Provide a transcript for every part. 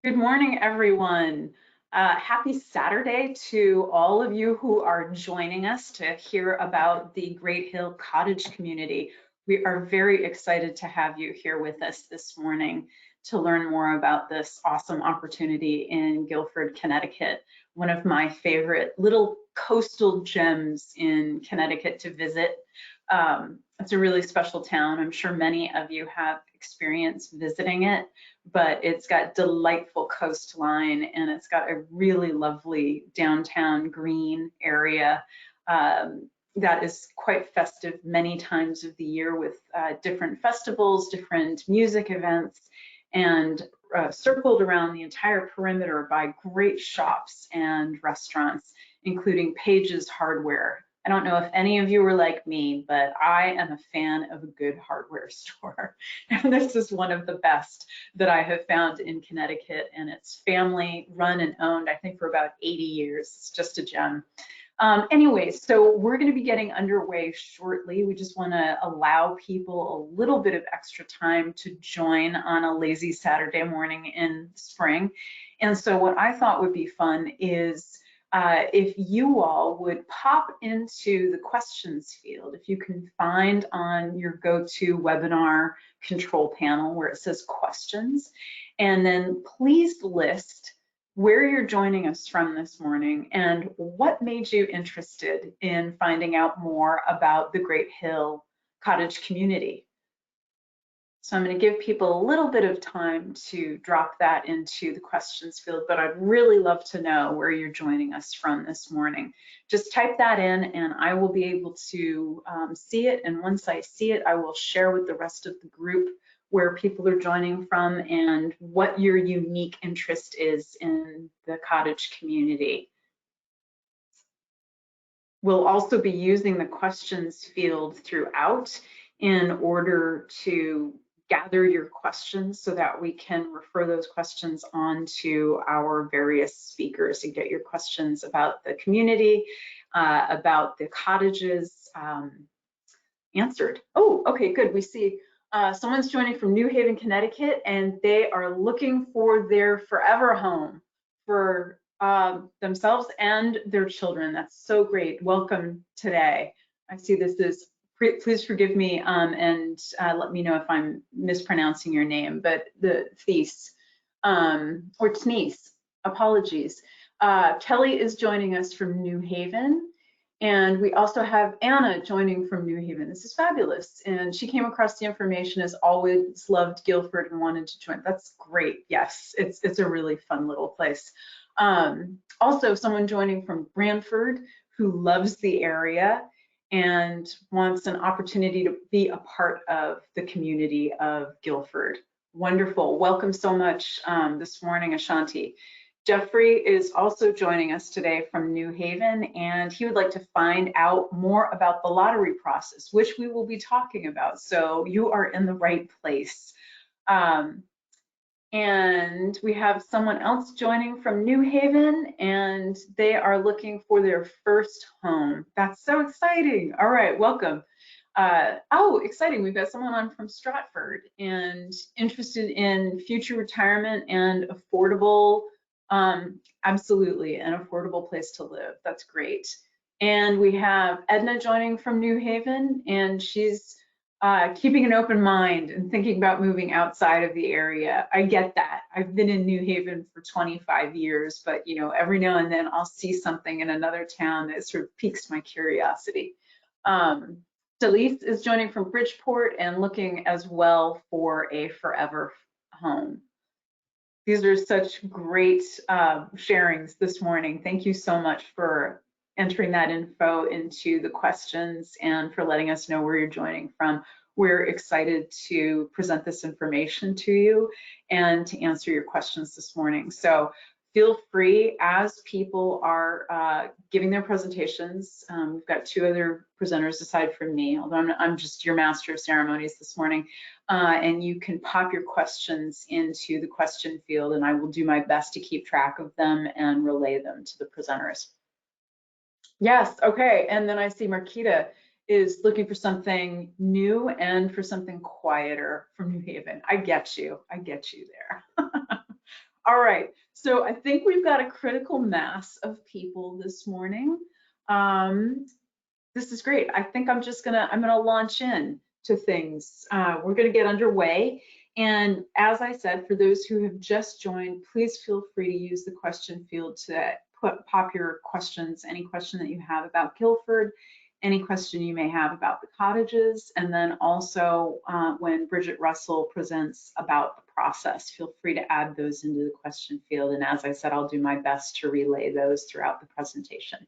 Good morning, everyone. Happy Saturday to all of you who are joining us to hear about the Great Hill Cottage Community. We are very excited to have you here with us this morning to learn more about this awesome opportunity in Guilford, Connecticut, one of my favorite little coastal gems in Connecticut to visit. It's a really special town. I'm sure many of you have experienced visiting it, but it's got delightful coastline and it's got a really lovely downtown green area that is quite festive many times of the year with different festivals, different music events, and circled around the entire perimeter by great shops and restaurants, including Page's Hardware. I don't know if any of you are like me, but I am a fan of a good hardware store. And this is one of the best that I have found in Connecticut, and it's family run and owned, I think, for about 80 years. It's just a gem. Anyway, so we're going to be getting underway shortly. We just want to allow people a little bit of extra time to join on a lazy Saturday morning in spring. And so what I thought would be fun is if you all would pop into the questions field, if you can find on your GoToWebinar control panel where it says questions, and then please list where you're joining us from this morning and what made you interested in finding out more about the Great Hill Cottage Community. So I'm going to give people a little bit of time to drop that into the questions field, but I'd really love to know where you're joining us from this morning. Just type that in and I will be able to see it. And once I see it, I will share with the rest of the group where people are joining from and what your unique interest is in the cottage community. We'll also be using the questions field throughout in order to gather your questions so that we can refer those questions on to our various speakers and get your questions about the community, about the cottages answered. Oh, okay, good. We see someone's joining from New Haven, Connecticut, and they are looking for their forever home for themselves and their children. That's so great. Welcome today. I see this is, please forgive me and let me know if I'm mispronouncing your name, but the Thies or Tnice, apologies. Kelly is joining us from New Haven. And we also have Anna joining from New Haven. This is fabulous. And she came across the information, has always loved Guilford and wanted to join. That's great. Yes, it's a really fun little place. Also, someone joining from Branford who loves the area and wants an opportunity to be a part of the community of Guilford. Wonderful. Welcome so much this morning, Ashanti. Jeffrey is also joining us today from New Haven, and he would like to find out more about the lottery process, which we will be talking about. So you are in the right place. And we have someone else joining from New Haven, and they are looking for their first home. That's so exciting. All right, welcome. Oh, exciting. We've got someone on from Stratford and interested in future retirement and affordable, absolutely, an affordable place to live. That's great. And we have Edna joining from New Haven, and she's keeping an open mind and thinking about moving outside of the area. I get that. I've been in New Haven for 25 years, but you know, every now and then I'll see something in another town that sort of piques my curiosity. Delise is joining from Bridgeport and looking as well for a forever home. These are such great sharings this morning. Thank you so much for entering that info into the questions and for letting us know where you're joining from. We're excited to present this information to you and to answer your questions this morning. So feel free, as people are giving their presentations, we've got two other presenters aside from me, although I'm just your master of ceremonies this morning, and you can pop your questions into the question field and I will do my best to keep track of them and relay them to the presenters. Yes, okay, and then I see Marquita is looking for something new and for something quieter from New Haven. I get you there. All right, so I think we've got a critical mass of people this morning. This is great. I think I'm gonna launch in to things. We're gonna get underway. And as I said, for those who have just joined, please feel free to use the question field to pop your questions, any question that you have about Guilford, any question you may have about the cottages, and then also when Bridget Russell presents about the process, feel free to add those into the question field. And as I said, I'll do my best to relay those throughout the presentation.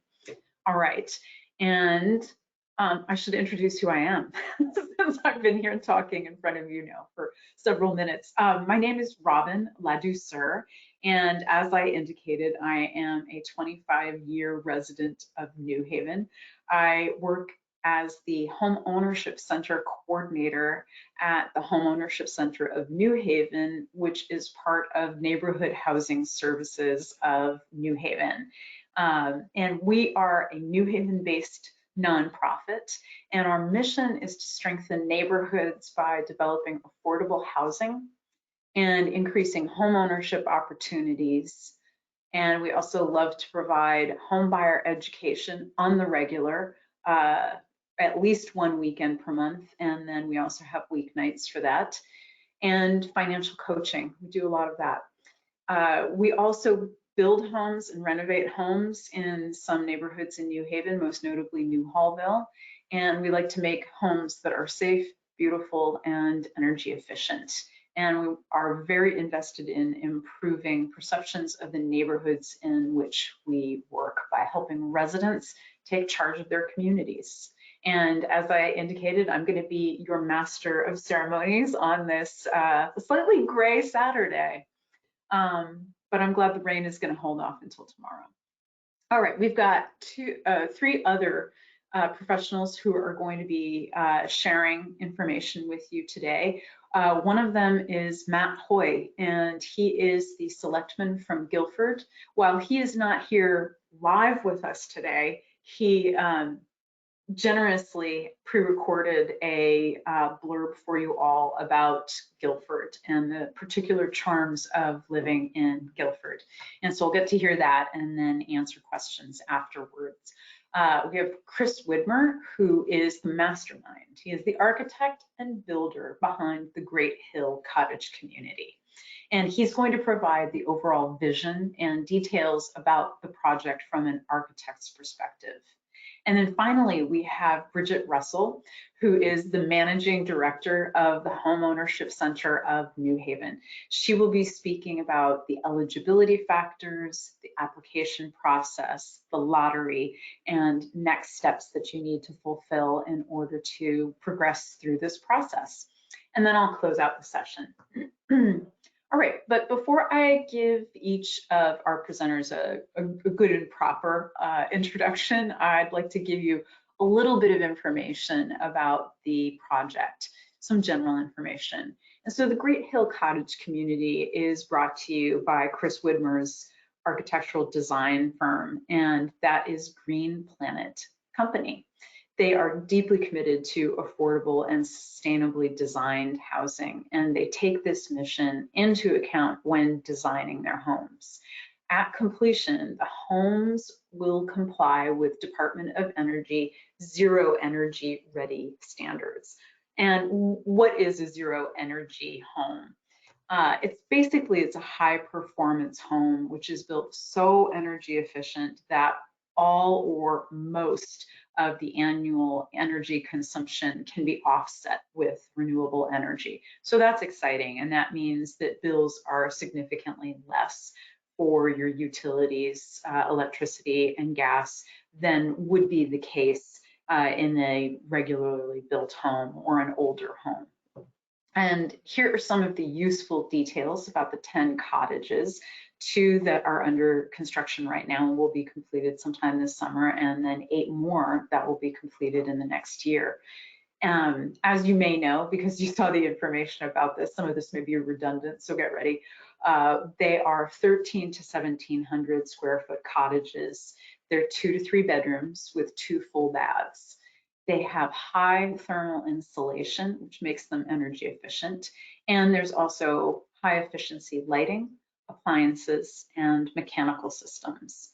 All right, and I should introduce who I am since I've been here talking in front of you now for several minutes. My name is Robin Ladouceur, and as I indicated, I am a 25-year resident of New Haven. I work as the Home Ownership Center coordinator at the Home Ownership Center of New Haven, which is part of Neighborhood Housing Services of New Haven. And we are a New Haven-based nonprofit, and our mission is to strengthen neighborhoods by developing affordable housing and increasing home ownership opportunities. And we also love to provide home buyer education on the regular, at least one weekend per month, and then we also have weeknights for that, and financial coaching. We do a lot of that. We also build homes and renovate homes in some neighborhoods in New Haven, most notably New Hallville. And we like to make homes that are safe, beautiful, and energy efficient. And we are very invested in improving perceptions of the neighborhoods in which we work by helping residents take charge of their communities. And as I indicated, I'm going to be your master of ceremonies on this slightly gray Saturday. But I'm glad the rain is going to hold off until tomorrow. All right, we've got three other professionals who are going to be sharing information with you today. One of them is Matt Hoy, and he is the selectman from Guilford. While he is not here live with us today, he generously pre-recorded a blurb for you all about Guilford and the particular charms of living in Guilford. And so we'll get to hear that and then answer questions afterwards. We have Chris Widmer, who is the mastermind. He is the architect and builder behind the Great Hill Cottage Community. And he's going to provide the overall vision and details about the project from an architect's perspective. And then finally, we have Bridget Russell, who is the managing director of the Home Ownership Center of New Haven. She will be speaking about the eligibility factors, the application process, the lottery, and next steps that you need to fulfill in order to progress through this process. And then I'll close out the session. All right, but before I give each of our presenters a good and proper introduction, I'd like to give you a little bit of information about the project, some general information. And so the Great Hill Cottage Community is brought to you by Chris Widmer's architectural design firm, and that is Green Planet Company. They are deeply committed to affordable and sustainably designed housing, and they take this mission into account when designing their homes. At completion, the homes will comply with Department of Energy Zero Energy Ready standards. And what is a zero energy home? It's a high performance home which is built so energy efficient that all or most of the annual energy consumption can be offset with renewable energy. So that's exciting, and that means that bills are significantly less for your utilities, electricity and gas than would be the case in a regularly built home or an older home. And here are some of the useful details about the 10 cottages, 2 that are under construction right now and will be completed sometime this summer, and then 8 more that will be completed in the next year. As you may know, because you saw the information about this, some of this may be redundant, so get ready. They are 1,300 to 1,700 square foot cottages. They're 2 to 3 bedrooms with 2 full baths. They have high thermal insulation, which makes them energy efficient. And there's also high efficiency lighting, appliances, and mechanical systems.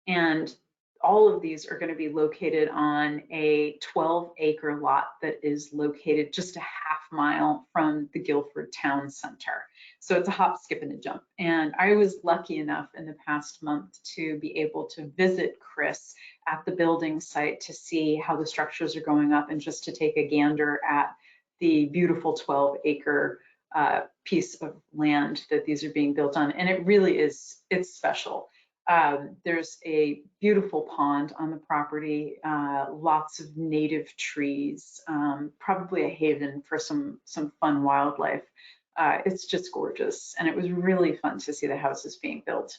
And all of these are going to be located on a 12-acre lot that is located just a half-mile from the Guilford town center. So it's a hop, skip, and a jump. And I was lucky enough in the past month to be able to visit Chris at the building site to see how the structures are going up and just to take a gander at the beautiful 12-acre piece of land that these are being built on. And it really is, it's special. There's a beautiful pond on the property, lots of native trees, probably a haven for some fun wildlife. It's just gorgeous, and it was really fun to see the houses being built.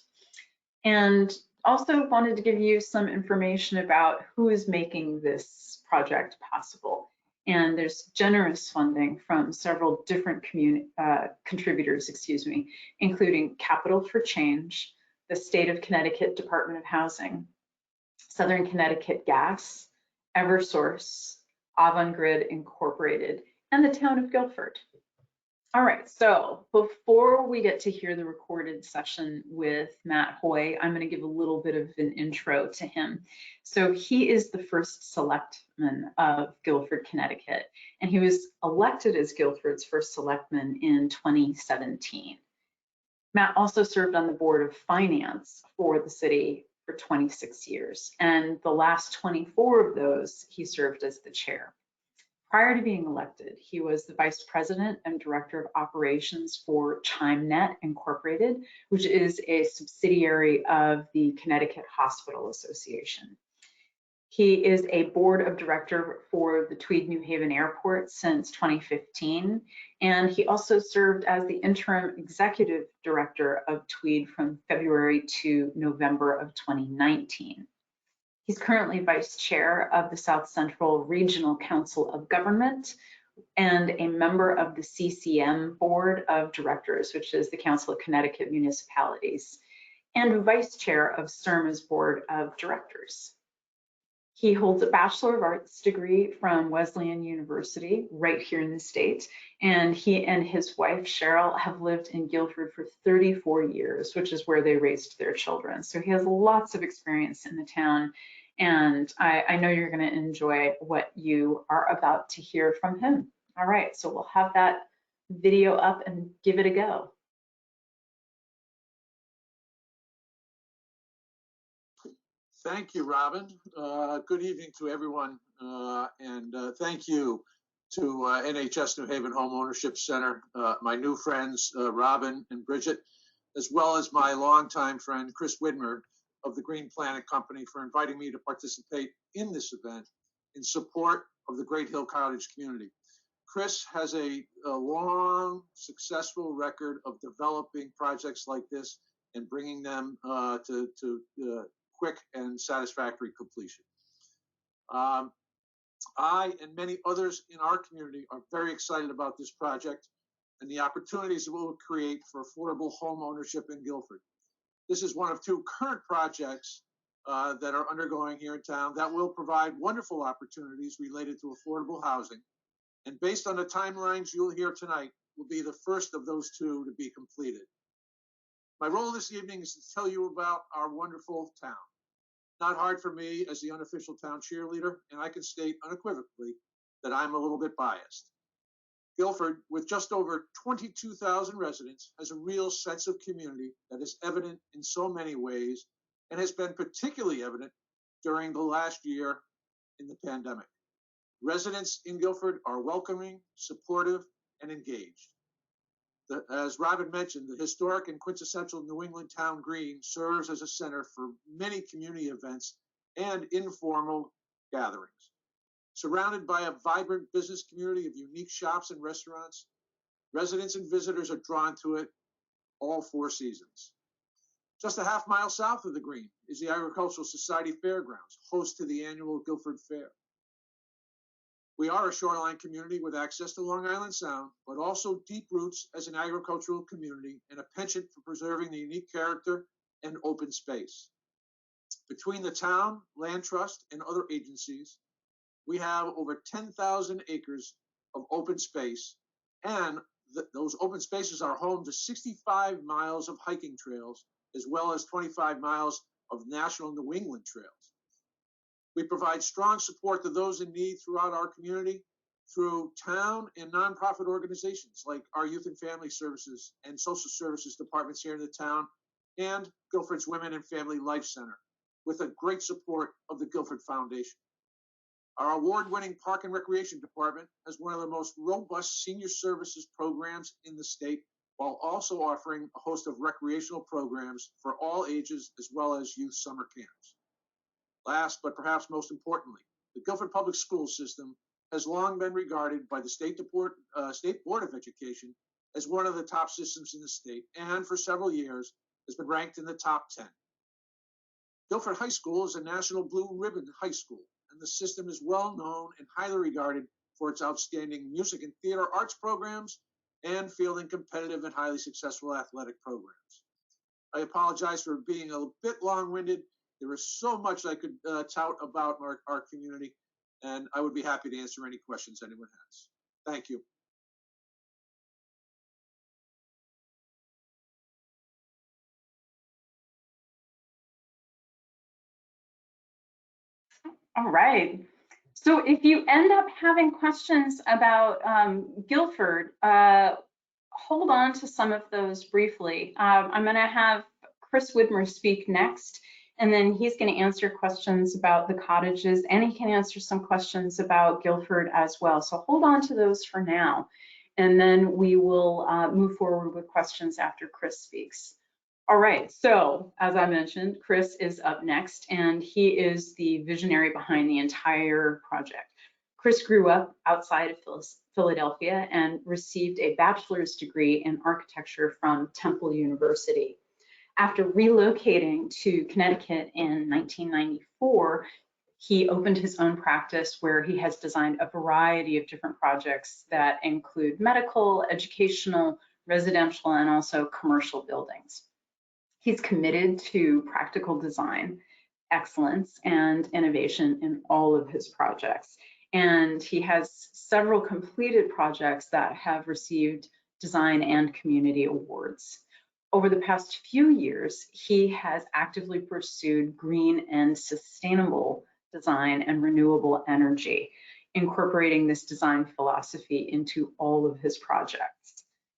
And also wanted to give you some information about who is making this project possible. And there's generous funding from several different contributors, including Capital for Change, the State of Connecticut Department of Housing, Southern Connecticut Gas, Eversource, Avangrid Incorporated, and the town of Guilford. All right, so before we get to hear the recorded session with Matt Hoy, I'm going to give a little bit of an intro to him. So he is the first selectman of Guilford, Connecticut, and he was elected as Guilford's first selectman in 2017. Matt also served on the Board of Finance for the city for 26 years, and the last 24 of those, he served as the chair. Prior to being elected, he was the Vice President and Director of Operations for ChimeNet Incorporated, which is a subsidiary of the Connecticut Hospital Association. He is a board of director for the Tweed New Haven Airport since 2015, and he also served as the interim executive director of Tweed from February to November of 2019. He's currently vice chair of the South Central Regional Council of Government and a member of the CCM Board of Directors, which is the Council of Connecticut Municipalities, and vice chair of CIRMA's Board of Directors. He holds a Bachelor of Arts degree from Wesleyan University right here in the state, and he and his wife Cheryl have lived in Guilford for 34 years, which is where they raised their children. So he has lots of experience in the town, and I know you're going to enjoy what you are about to hear from him. All right, so we'll have that video up and give it a go. Thank you, Robin. Good evening to everyone, and thank you to NHS New Haven Home Ownership Center, my new friends, Robin and Bridget, as well as my longtime friend, Chris Widmer of the Green Planet Company, for inviting me to participate in this event in support of the great Hill Cottage community. Chris has a long, successful record of developing projects like this and bringing them to quick and satisfactory completion. I and many others in our community are very excited about this project and the opportunities it will create for affordable home ownership in Guilford. This is one of two current projects that are undergoing here in town that will provide wonderful opportunities related to affordable housing. And based on the timelines you'll hear tonight, will be the first of those two to be completed. My role this evening is to tell you about our wonderful town. Not hard for me as the unofficial town cheerleader, and I can state unequivocally that I'm a little bit biased. Guilford, with just over 22,000 residents, has a real sense of community that is evident in so many ways and has been particularly evident during the last year in the pandemic. Residents in Guilford are welcoming, supportive, and engaged. As Robin mentioned, the historic and quintessential New England town green serves as a center for many community events and informal gatherings. Surrounded by a vibrant business community of unique shops and restaurants, residents and visitors are drawn to it all 4 seasons. Just a half mile south of the green is the Agricultural Society Fairgrounds, host to the annual Guilford Fair. We are a shoreline community with access to Long Island Sound, but also deep roots as an agricultural community and a penchant for preserving the unique character and open space. Between the town, land trust, and other agencies, we have over 10,000 acres of open space and those open spaces are home to 65 miles of hiking trails, as well as 25 miles of national New England trails. We provide strong support to those in need throughout our community through town and nonprofit organizations like our Youth and Family Services and Social Services departments here in the town, and Guilford's Women and Family Life Center, with the great support of the Guilford Foundation. Our award-winning Park and Recreation Department has one of the most robust senior services programs in the state, while also offering a host of recreational programs for all ages, as well as youth summer camps. Last, but perhaps most importantly, the Guilford Public School System has long been regarded by the State Board of Education as one of the top systems in the state, and for several years has been ranked in the top 10. Guilford High School is a national blue ribbon high school, and the system is well known and highly regarded for its outstanding music and theater arts programs and fielding competitive and highly successful athletic programs. I apologize for being a bit long-winded. There is so much I could tout about our community, and I would be happy to answer any questions anyone has. Thank you. All right. So if you end up having questions about Guilford, hold on to some of those briefly. I'm going to have Chris Widmer speak next, and then he's going to answer questions about the cottages, and he can answer some questions about Guilford as well. So hold on to those for now, and then we will move forward with questions after Chris speaks. All right, so as I mentioned, Chris is up next, and he is the visionary behind the entire project. Chris grew up outside of Philadelphia and received a bachelor's degree in architecture from Temple University. After relocating to Connecticut in 1994, he opened his own practice where he has designed a variety of different projects that include medical, educational, residential, and also commercial buildings. He's committed to practical design, excellence, and innovation in all of his projects. And he has several completed projects that have received design and community awards. Over the past few years, he has actively pursued green and sustainable design and renewable energy, incorporating this design philosophy into all of his projects.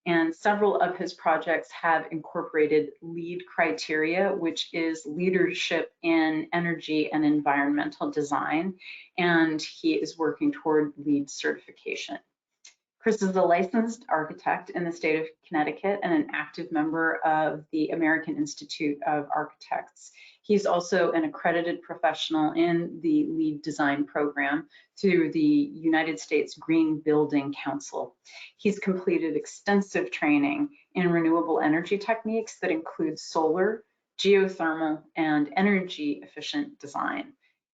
And several of his projects have incorporated LEED criteria, which is leadership in energy and environmental design, and he is working toward LEED certification. Chris is a licensed architect in the state of Connecticut and an active member of the American Institute of Architects. He's also an accredited professional in the LEED design program through the United States Green Building Council. He's completed extensive training in renewable energy techniques that include solar, geothermal, and energy efficient design.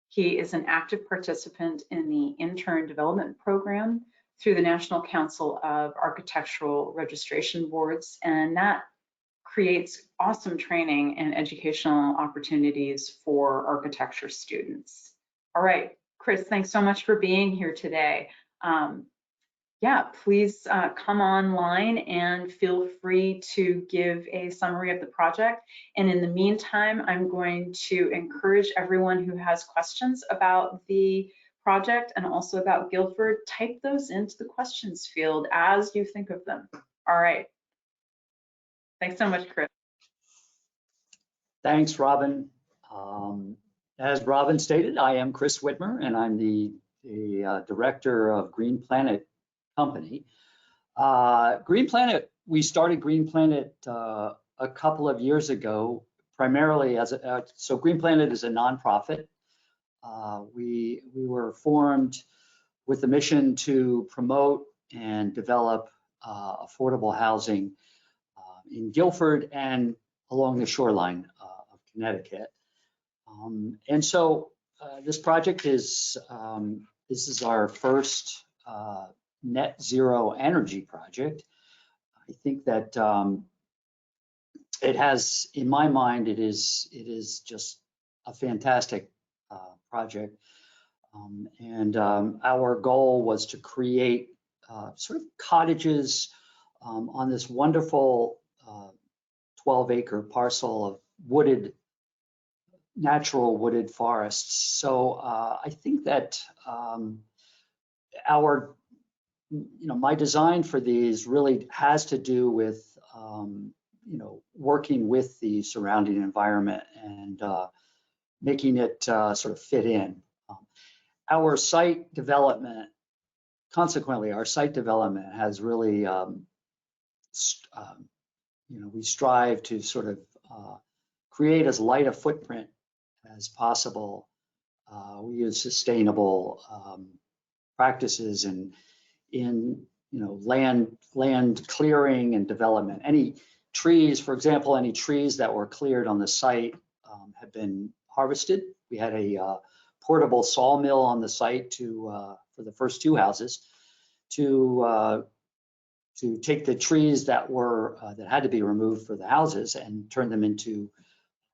He is an active participant in the intern development program through the National Council of Architectural Registration Boards, and that creates awesome training and educational opportunities for architecture students. All right, Chris, thanks so much for being here today. Yeah, please come online and feel free to give a summary of the project. And in the meantime, I'm going to encourage everyone who has questions about the project and also about Guilford, type those into the questions field as you think of them. All right. Thanks so much, Chris. Thanks, Robin. As Robin stated, I am Chris Widmer, and I'm the director of Green Planet Company. Green Planet, we started Green Planet a couple of years ago, primarily as so Green Planet is a nonprofit. We were formed with the mission to promote and develop affordable housing in Guilford and along the shoreline of Connecticut. And so this project is, this is our first net zero energy project. I think that it has, in my mind, it is just a fantastic project. And our goal was to create sort of cottages on this wonderful 12-acre parcel of natural wooded forests. So I think that my design for these really has to do with working with the surrounding environment and making it sort of fit in. Our site development, consequently, our site development has really, we strive to sort of create as light a footprint as possible. We use sustainable practices in land clearing and development. Any trees, for example, any trees that were cleared on the site have been harvested. We had a portable sawmill on the site for the first two houses to take the trees that had to be removed for the houses and turn them into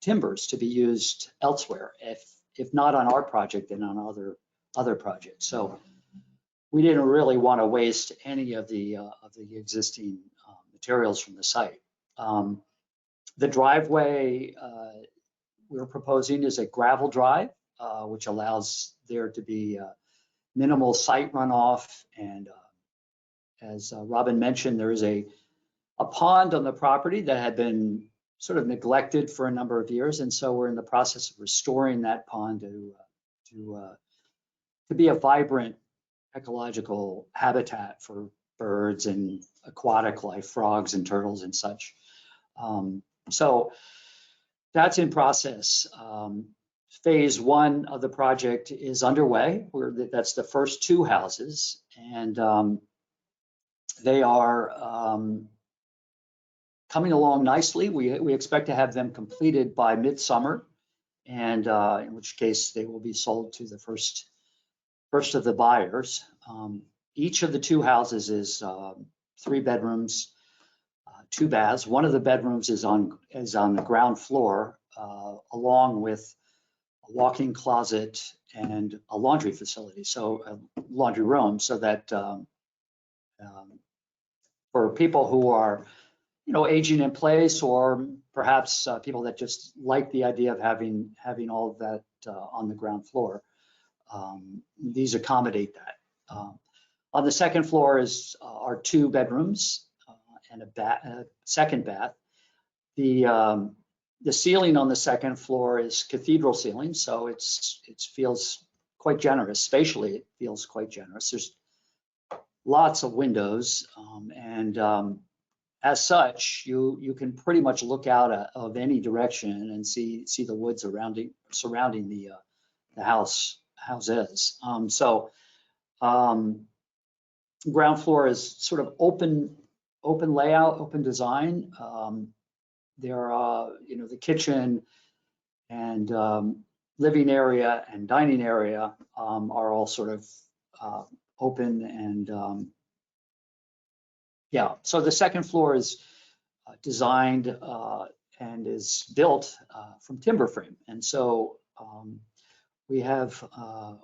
timbers to be used elsewhere, if not on our project, then on other projects. So we didn't really want to waste any of the existing materials from the site. The driveway we're proposing is a gravel drive, which allows there to be minimal site runoff. And as Robin mentioned, there is a pond on the property that had been sort of neglected for a number of years, and so we're in the process of restoring that pond to be a vibrant ecological habitat for birds and aquatic life, frogs and turtles and such. So that's in process. Phase one of the project is underway. That's the first two houses, and they are coming along nicely. We expect to have them completed by midsummer, and in which case they will be sold to the first of the buyers. Each of the two houses is 3 bedrooms, 2 baths. One of the bedrooms is on the ground floor, along with a walk-in closet and a laundry facility, so a laundry room, so that for people who are aging in place, or perhaps people that just like the idea of having all of that on the ground floor, these accommodate that. On the second floor are 2 bedrooms and a second bath. The ceiling on the second floor is cathedral ceiling, so it feels quite generous. Spatially, it feels quite generous. There's lots of windows, and as such, you can pretty much look out of any direction and see the woods surrounding the houses. So ground floor is sort of open layout, open design. There are, the kitchen and living area and dining area are all sort of open, and yeah. So the second floor is designed and is built from timber frame, and so we have a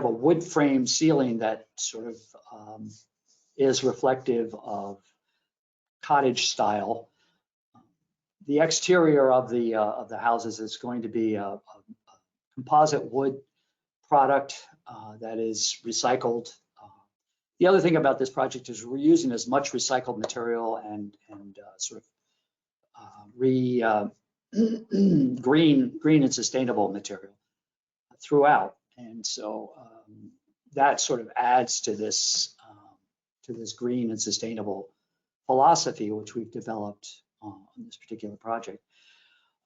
wood frame ceiling that sort of is reflective of cottage style. The exterior of the houses is going to be a composite wood product that is recycled. The other thing about this project is we're using as much recycled material and sort of green and sustainable material throughout, and so that sort of adds to this green and sustainable philosophy which we've developed on this particular project.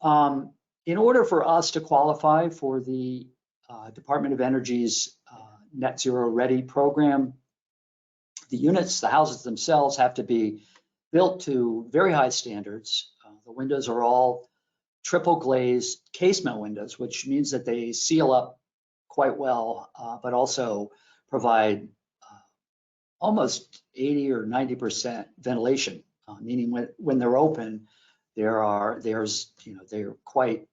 In order for us to qualify for the Department of Energy's Net Zero Ready program, the houses themselves have to be built to very high standards. The windows are all triple glazed casement windows, which means that they seal up quite well, but also provide almost 80 or 90% ventilation, meaning when they're open, they're quite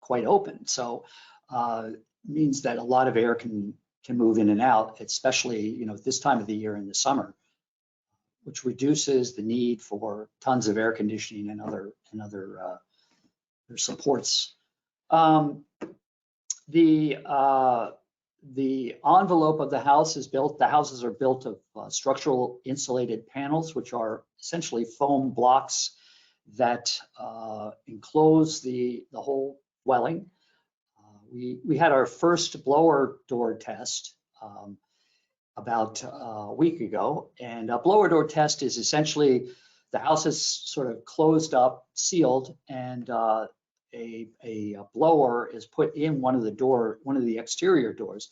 open. So means that a lot of air can move in and out, especially this time of the year in the summer. which reduces the need for tons of air conditioning and other supports. The envelope of the house is built. The houses are built of structural insulated panels, which are essentially foam blocks that enclose the whole dwelling. We had our first blower door test about a week ago, and a blower door test is essentially the house is sort of closed up, sealed, and a blower is put in one of the exterior doors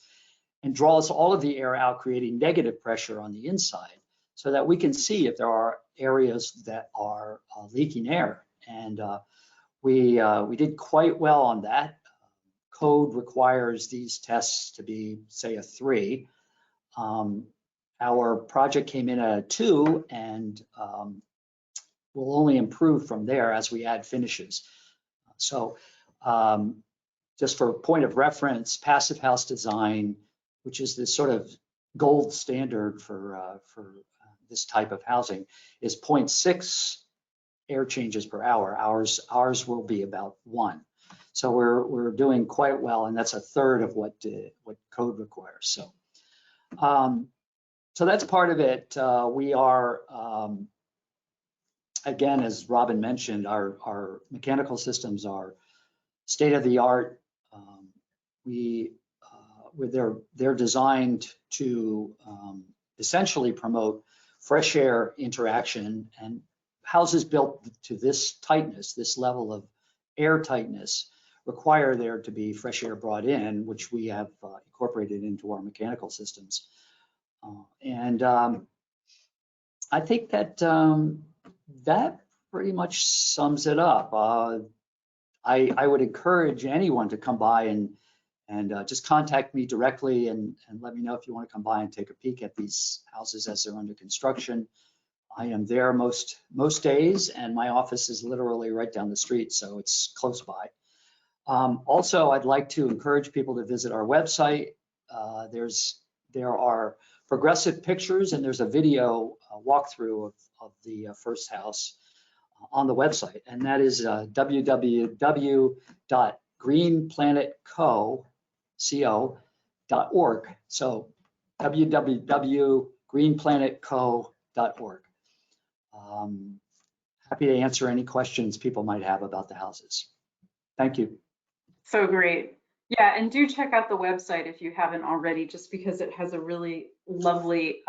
and draws all of the air out, creating negative pressure on the inside, so that we can see if there are areas that are leaking air. And we did quite well on that. Code requires these tests to be, say, a 3. Our project came in at a 2, and will only improve from there as we add finishes. So just for point of reference, passive house design, which is this sort of gold standard for this type of housing, is 0.6 air changes per hour. Ours will be about 1. So we're doing quite well, and that's a third of what code requires. So that's part of it. We are, again, as Robin mentioned, our mechanical systems are state of the art. They're designed to essentially promote fresh air interaction, and houses built to this tightness, this level of air tightness, require there to be fresh air brought in, which we have incorporated into our mechanical systems. I think that that pretty much sums it up. I would encourage anyone to come by and just contact me directly and let me know if you want to come by and take a peek at these houses as they're under construction. I am there most days, and my office is literally right down the street, so it's close by. Also, I'd like to encourage people to visit our website. There are progressive pictures, and there's a video walkthrough of the first house on the website, and that is www.greenplanetco.org. So www.greenplanetco.org. Happy to answer any questions people might have about the houses. Thank you. So great. Yeah, and do check out the website if you haven't already, just because it has a really lovely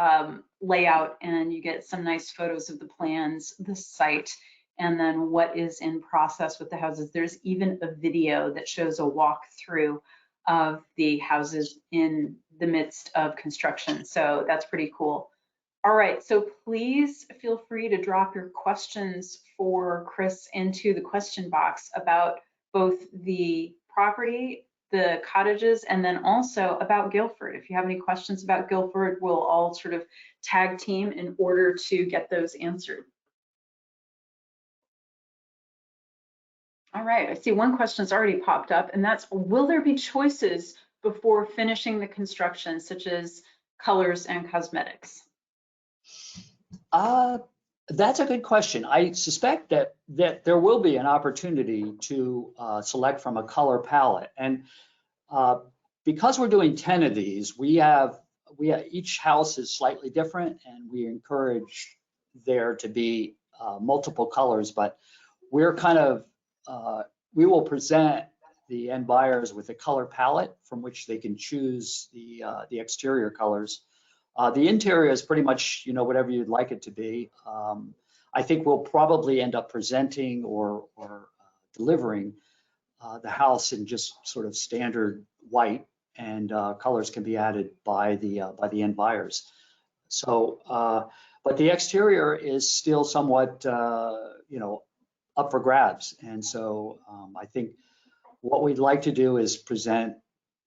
layout, and you get some nice photos of the plans, the site, and then what is in process with the houses. There's even a video that shows a walkthrough of the houses in the midst of construction. So that's pretty cool. All right, so please feel free to drop your questions for Chris into the question box about both the property, the cottages, and then also about Guilford. If you have any questions about Guilford, we'll all sort of tag team in order to get those answered. All right, I see one question's already popped up, and that's, will there be choices before finishing the construction, such as colors and cosmetics? That's a good question. I suspect that there will be an opportunity to select from a color palette, and because we're doing 10 of these, we have each house is slightly different, and we encourage there to be multiple colors. But we're kind of we will present the end buyers with a color palette from which they can choose the exterior colors. The interior is pretty much, whatever you'd like it to be. I think we'll probably end up presenting or delivering the house in just sort of standard white, and colors can be added by the end buyers. So, but the exterior is still somewhat, up for grabs. And so I think what we'd like to do is present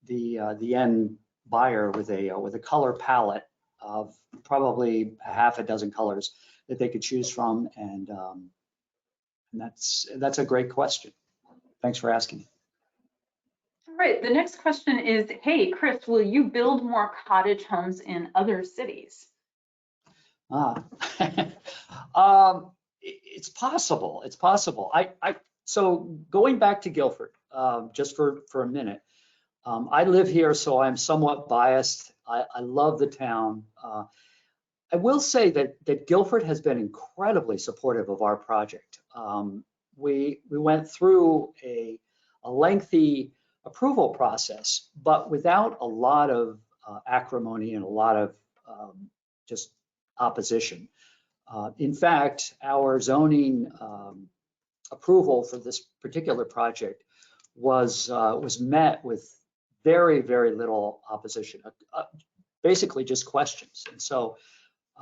the end buyer with a color palette of probably a half a dozen colors that they could choose from, and that's a great question. Thanks for asking. All right, the next question is, hey, Chris, will you build more cottage homes in other cities? It's possible. It's possible. So going back to Guilford, just for a minute, I live here, so I'm somewhat biased. I love the town. I will say that Guilford has been incredibly supportive of our project. We went through a lengthy approval process, but without a lot of acrimony and a lot of just opposition. In fact, our zoning approval for this particular project was met with very, very little opposition, basically just questions. And so,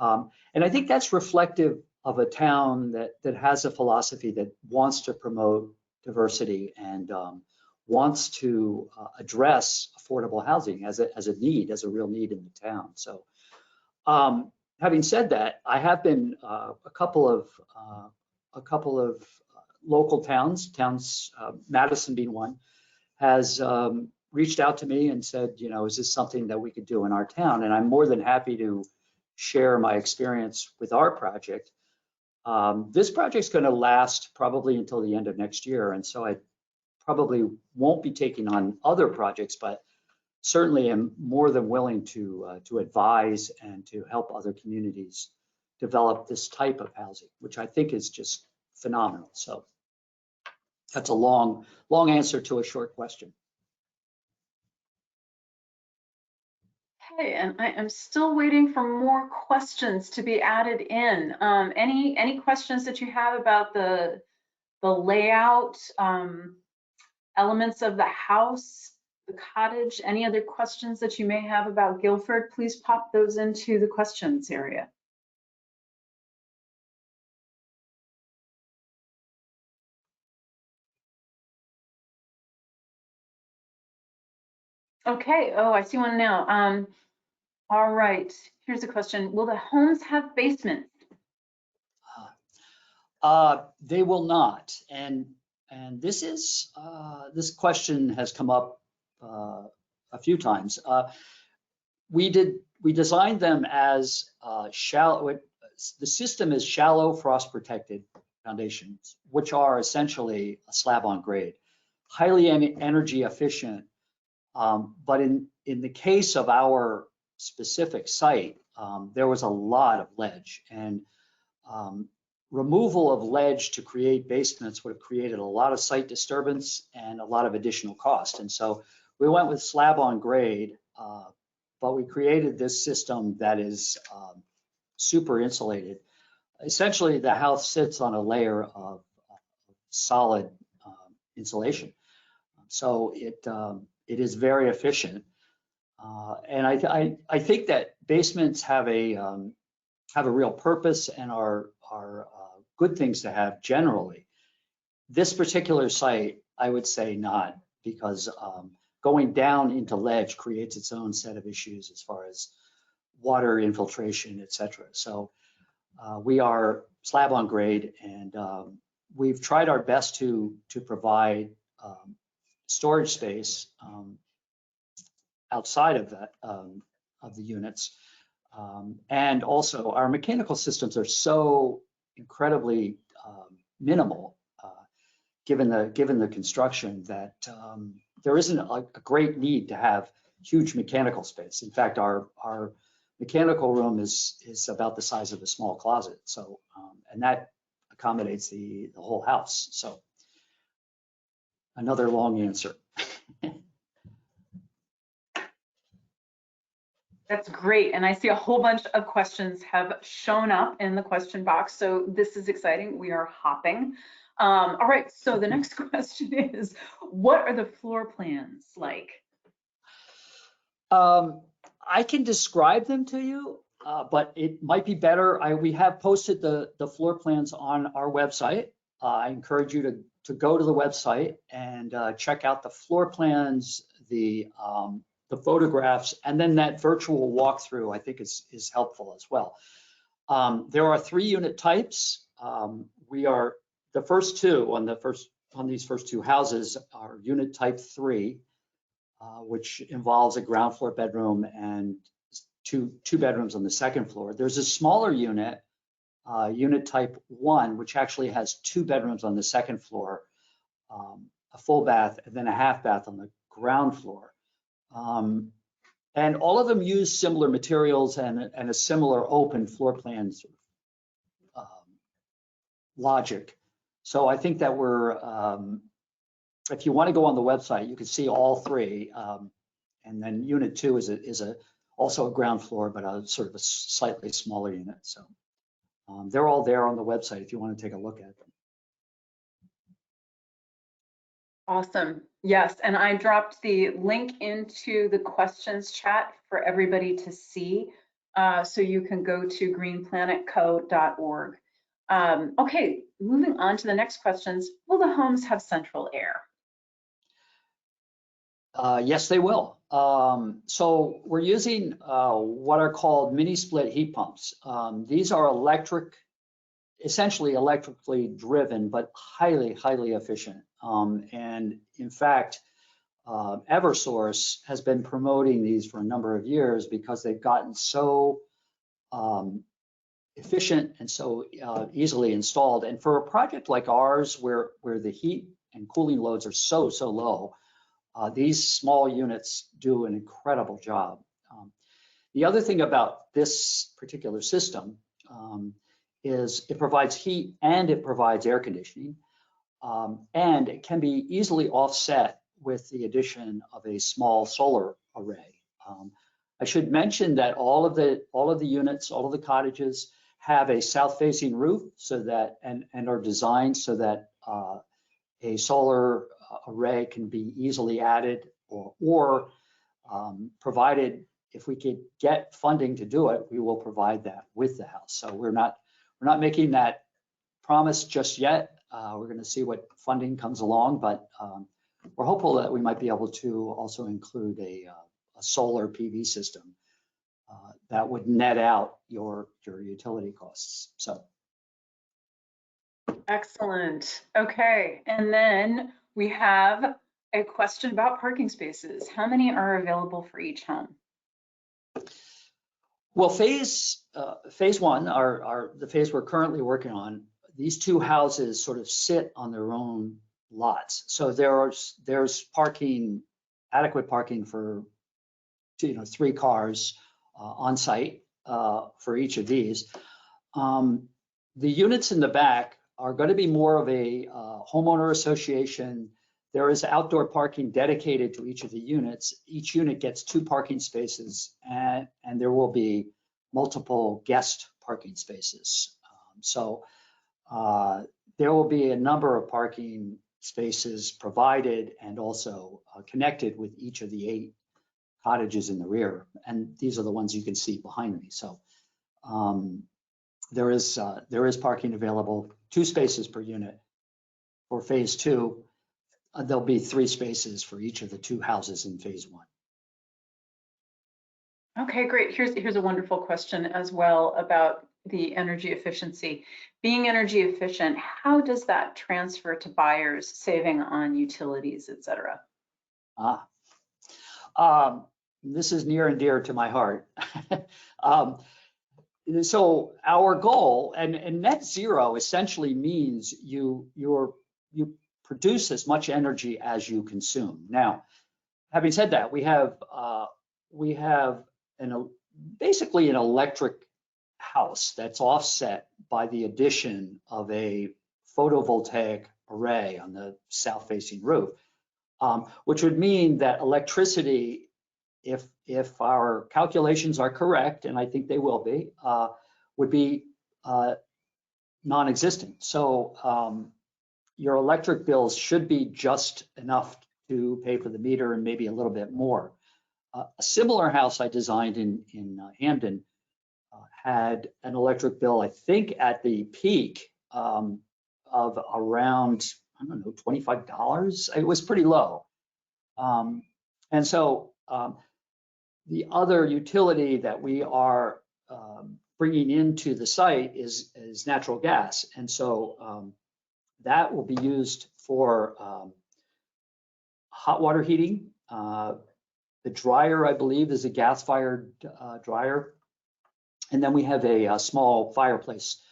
and I think that's reflective of a town that has a philosophy that wants to promote diversity and wants to address affordable housing as a need, as a real need in the town. So, having said that, I have been a couple of local towns, Madison being one, has reached out to me and said, you know, is this something that we could do in our town? And I'm more than happy to share my experience with our project. This project's going to last probably until the end of next year, and so I probably won't be taking on other projects, but certainly am more than willing to advise and to help other communities develop this type of housing, which I think is just phenomenal. So that's a long answer to a short question. Okay, and I am still waiting for more questions to be added in. Any questions that you have about the layout, elements of the house, the cottage? Any other questions that you may have about Guilford? Please pop those into the questions area. Okay, oh, I see one now. All right, here's a question. Will the homes have basements? They will not, and this question has come up a few times. We designed them as shallow. The system is shallow frost protected foundations, which are essentially a slab on grade, highly energy efficient. But in the case of our specific site, there was a lot of ledge, and removal of ledge to create basements would have created a lot of site disturbance and a lot of additional cost. And so we went with slab on grade, but we created this system that is super insulated. Essentially, the house sits on a layer of solid insulation. So it is very efficient. And I think that basements have a real purpose and are good things to have generally. This particular site, I would say not, because going down into ledge creates its own set of issues as far as water infiltration, et cetera. So we are slab on grade, and we've tried our best to provide storage space outside of that of the units. And also our mechanical systems are so incredibly minimal given the construction that there isn't a great need to have huge mechanical space. In fact, our mechanical room is about the size of a small closet. So and that accommodates the whole house. So another long answer. That's great. And I see a whole bunch of questions have shown up in the question box. So this is exciting. We are hopping. All right. So the next question is, what are the floor plans like? I can describe them to you, but it might be better. We have posted the floor plans on our website. I encourage you to go to the website and check out the floor plans, the photographs, and then that virtual walkthrough I think is helpful as well. There are 3 unit types. We are the first two on these first 2 houses are unit type 3, which involves a ground floor bedroom and two bedrooms on the second floor. There's a smaller unit, unit type 1, which actually has 2 bedrooms on the second floor, a full bath, and then a half bath on the ground floor. And all of them use similar materials and a similar open floor plan sort of, logic. So I think that we're, if you want to go on the website, you can see all 3. And then unit 2 is also a ground floor, but a sort of a slightly smaller unit. So they're all there on the website if you want to take a look at them. Awesome. Yes, and I dropped the link into the questions chat for everybody to see. So you can go to greenplanetco.org. Okay, moving on to the next questions. Will the homes have central air? Yes, they will. So we're using what are called mini split heat pumps. These are essentially electrically driven, but highly, highly efficient. And in fact, Eversource has been promoting these for a number of years because they've gotten so efficient and so easily installed. And for a project like ours, where the heat and cooling loads are so low, these small units do an incredible job. The other thing about this particular system is it provides heat and it provides air conditioning. And it can be easily offset with the addition of a small solar array. I should mention that all of the units, all of the cottages have a south-facing roof, so that and are designed so that a solar array can be easily added or provided. If we could get funding to do it, we will provide that with the house. So we're not making that promise just yet. We're going to see what funding comes along, but we're hopeful that we might be able to also include a solar PV system that would net out your utility costs. So. Excellent. Okay, and then we have a question about parking spaces. How many are available for each home? Well, phase 1, the phase we're currently working on, these 2 houses sort of sit on their own lots. So there's parking, adequate parking for 3 cars on site for each of these. The units in the back are going to be more of a homeowner association. There is outdoor parking dedicated to each of the units. Each unit gets 2 parking spaces, and there will be multiple guest parking spaces. So there will be a number of parking spaces provided and also connected with each of the 8 cottages in the rear. And these are the ones you can see behind me. So there is parking available, 2 spaces per unit. For phase 2, there'll be 3 spaces for each of the 2 houses in phase 1. Okay, great. Here's a wonderful question as well about the energy efficiency. Being energy efficient, how does that transfer to buyers, saving on utilities, et cetera? This is near and dear to my heart. So our goal, and net zero essentially means you produce as much energy as you consume. Now, having said that, we have basically an electric house that's offset by the addition of a photovoltaic array on the south-facing roof, which would mean that electricity, if our calculations are correct, and I think they will be, would be non-existent. So your electric bills should be just enough to pay for the meter and maybe a little bit more. A similar house I designed in Hamden had an electric bill, I think at the peak of around, I don't know, $25. It was pretty low. And so the other utility that we are bringing into the site is natural gas. And so that will be used for hot water heating, The dryer, I believe, is a gas-fired dryer. And then we have a small fireplace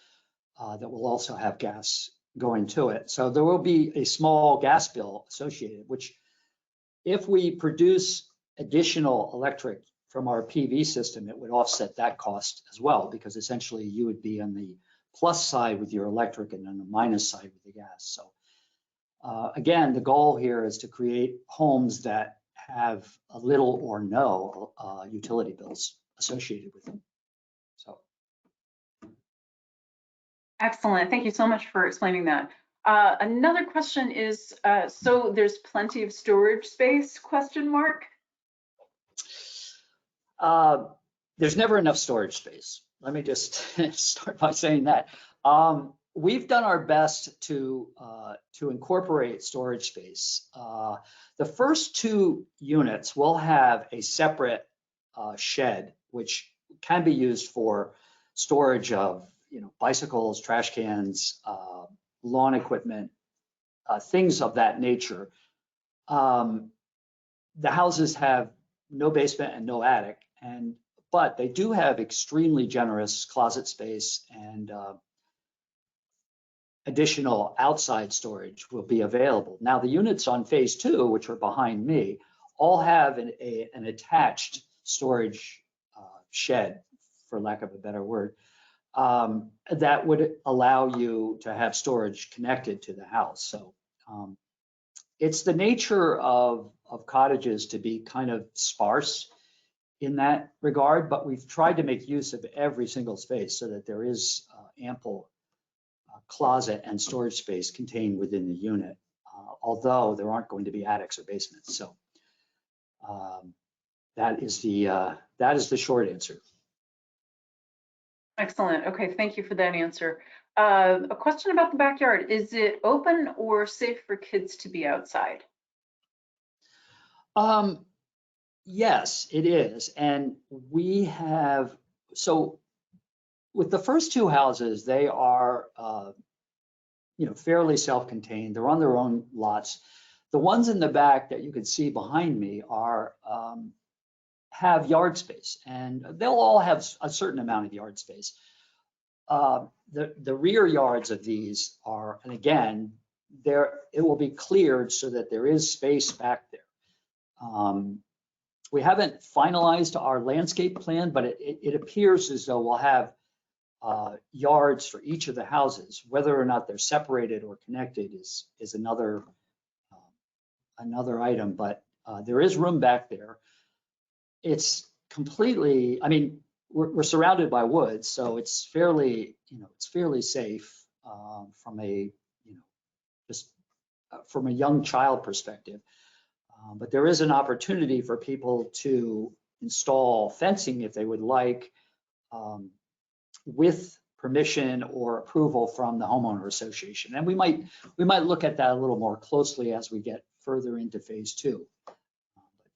that will also have gas going to it. So there will be a small gas bill associated, which if we produce additional electric from our PV system, it would offset that cost as well, because essentially you would be on the plus side with your electric and on the minus side with the gas. So again, the goal here is to create homes that have a little or no utility bills associated with them. So. Excellent. Thank you so much for explaining that. Another question is, so there's plenty of storage space, question mark? There's never enough storage space. Let me just start by saying that. We've done our best to incorporate storage space. The first 2 units will have a separate shed, which can be used for storage of bicycles, trash cans, lawn equipment, things of that nature. The houses have no basement and no attic, but they do have extremely generous closet space, and additional outside storage will be available. Now, the units on phase 2, which are behind me, all have an attached storage shed, for lack of a better word, that would allow you to have storage connected to the house. So it's the nature of cottages to be kind of sparse in that regard, but we've tried to make use of every single space so that there is ample closet and storage space contained within the unit, although there aren't going to be attics or basements. So that is the short answer. Excellent. Okay, thank you for that answer. A question about the backyard. Is it open or safe for kids to be outside? Yes, it is. And we have, so with the first 2 houses, they are fairly self-contained. They're on their own lots. The ones in the back that you can see behind me have yard space, and they'll all have a certain amount of yard space. The rear yards of these are, and again, it will be cleared so that there is space back there. We haven't finalized our landscape plan, but it appears as though we'll have yards for each of the houses. Whether or not they're separated or connected is another item, but there is room back there. It's completely, I mean, we're surrounded by woods, so it's fairly safe from a from a young child perspective. But there is an opportunity for people to install fencing if they would like, with permission or approval from the homeowner association. And we might look at that a little more closely as we get further into phase 2.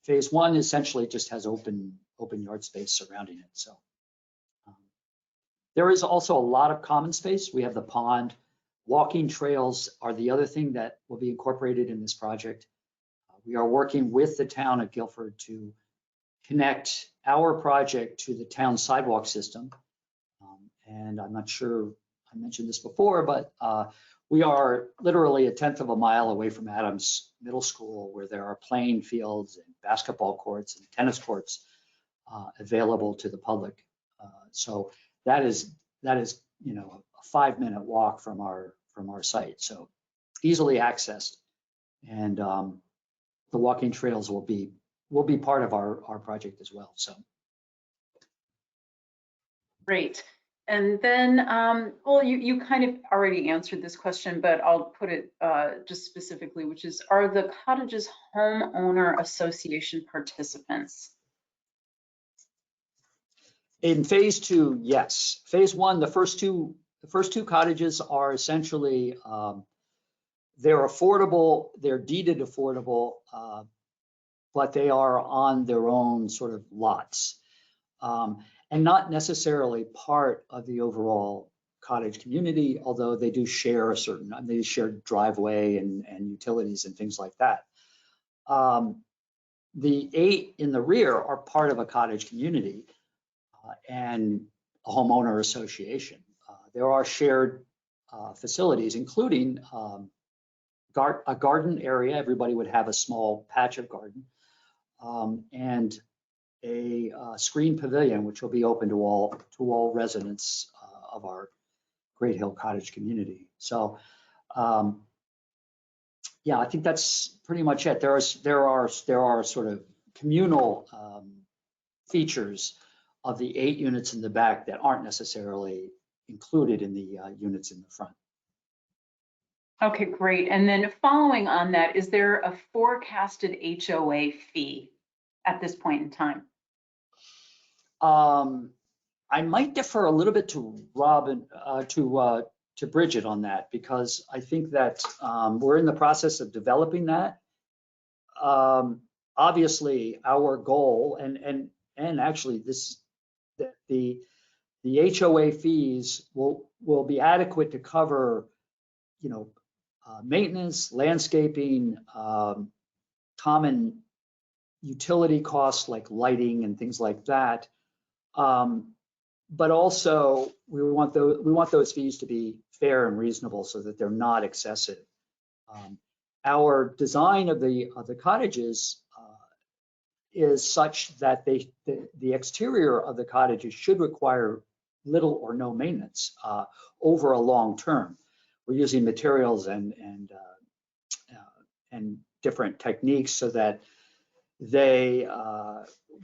Phase 1 essentially just has open yard space surrounding it. So there is also a lot of common space. We have the pond. Walking trails are the other thing that will be incorporated in this project. We are working with the town of Guilford to connect our project to the town sidewalk system. And I'm not sure I mentioned this before, but we are literally a 1/10 of a mile away from Adams Middle School, where there are playing fields and basketball courts and tennis courts available to the public. So that is a 5-minute walk from our site, so easily accessed. And the walking trails will be part of our project as well. So Great. And then, well, you kind of already answered this question, but I'll put it just specifically, which is, are the cottages homeowner association participants? In phase 2, yes. Phase 1, the first two cottages are essentially, they're affordable, they're deeded affordable, but they are on their own sort of lots. And not necessarily part of the overall cottage community, although they do share they share driveway and utilities and things like that. the 8 in the rear are part of a cottage community and a homeowner association. There are shared facilities, including a garden area. Everybody would have a small patch of garden, and a screen pavilion, which will be open to all residents of our Great Hill Cottage community. So, yeah, I think that's pretty much it. There are sort of communal features of the 8 units in the back that aren't necessarily included in the units in the front. Okay, great. And then following on that, is there a forecasted HOA fee at this point in time? I might defer a little bit to Robin, to Bridget on that, because I think that we're in the process of developing that. Obviously, our goal, and actually the HOA fees will be adequate to cover, you know, maintenance, landscaping, common utility costs like lighting and things like that. But also we want those fees to be fair and reasonable so that they're not excessive. Our design of the cottages is such that the exterior of the cottages should require little or no maintenance over a long term. We're using materials and different techniques so that they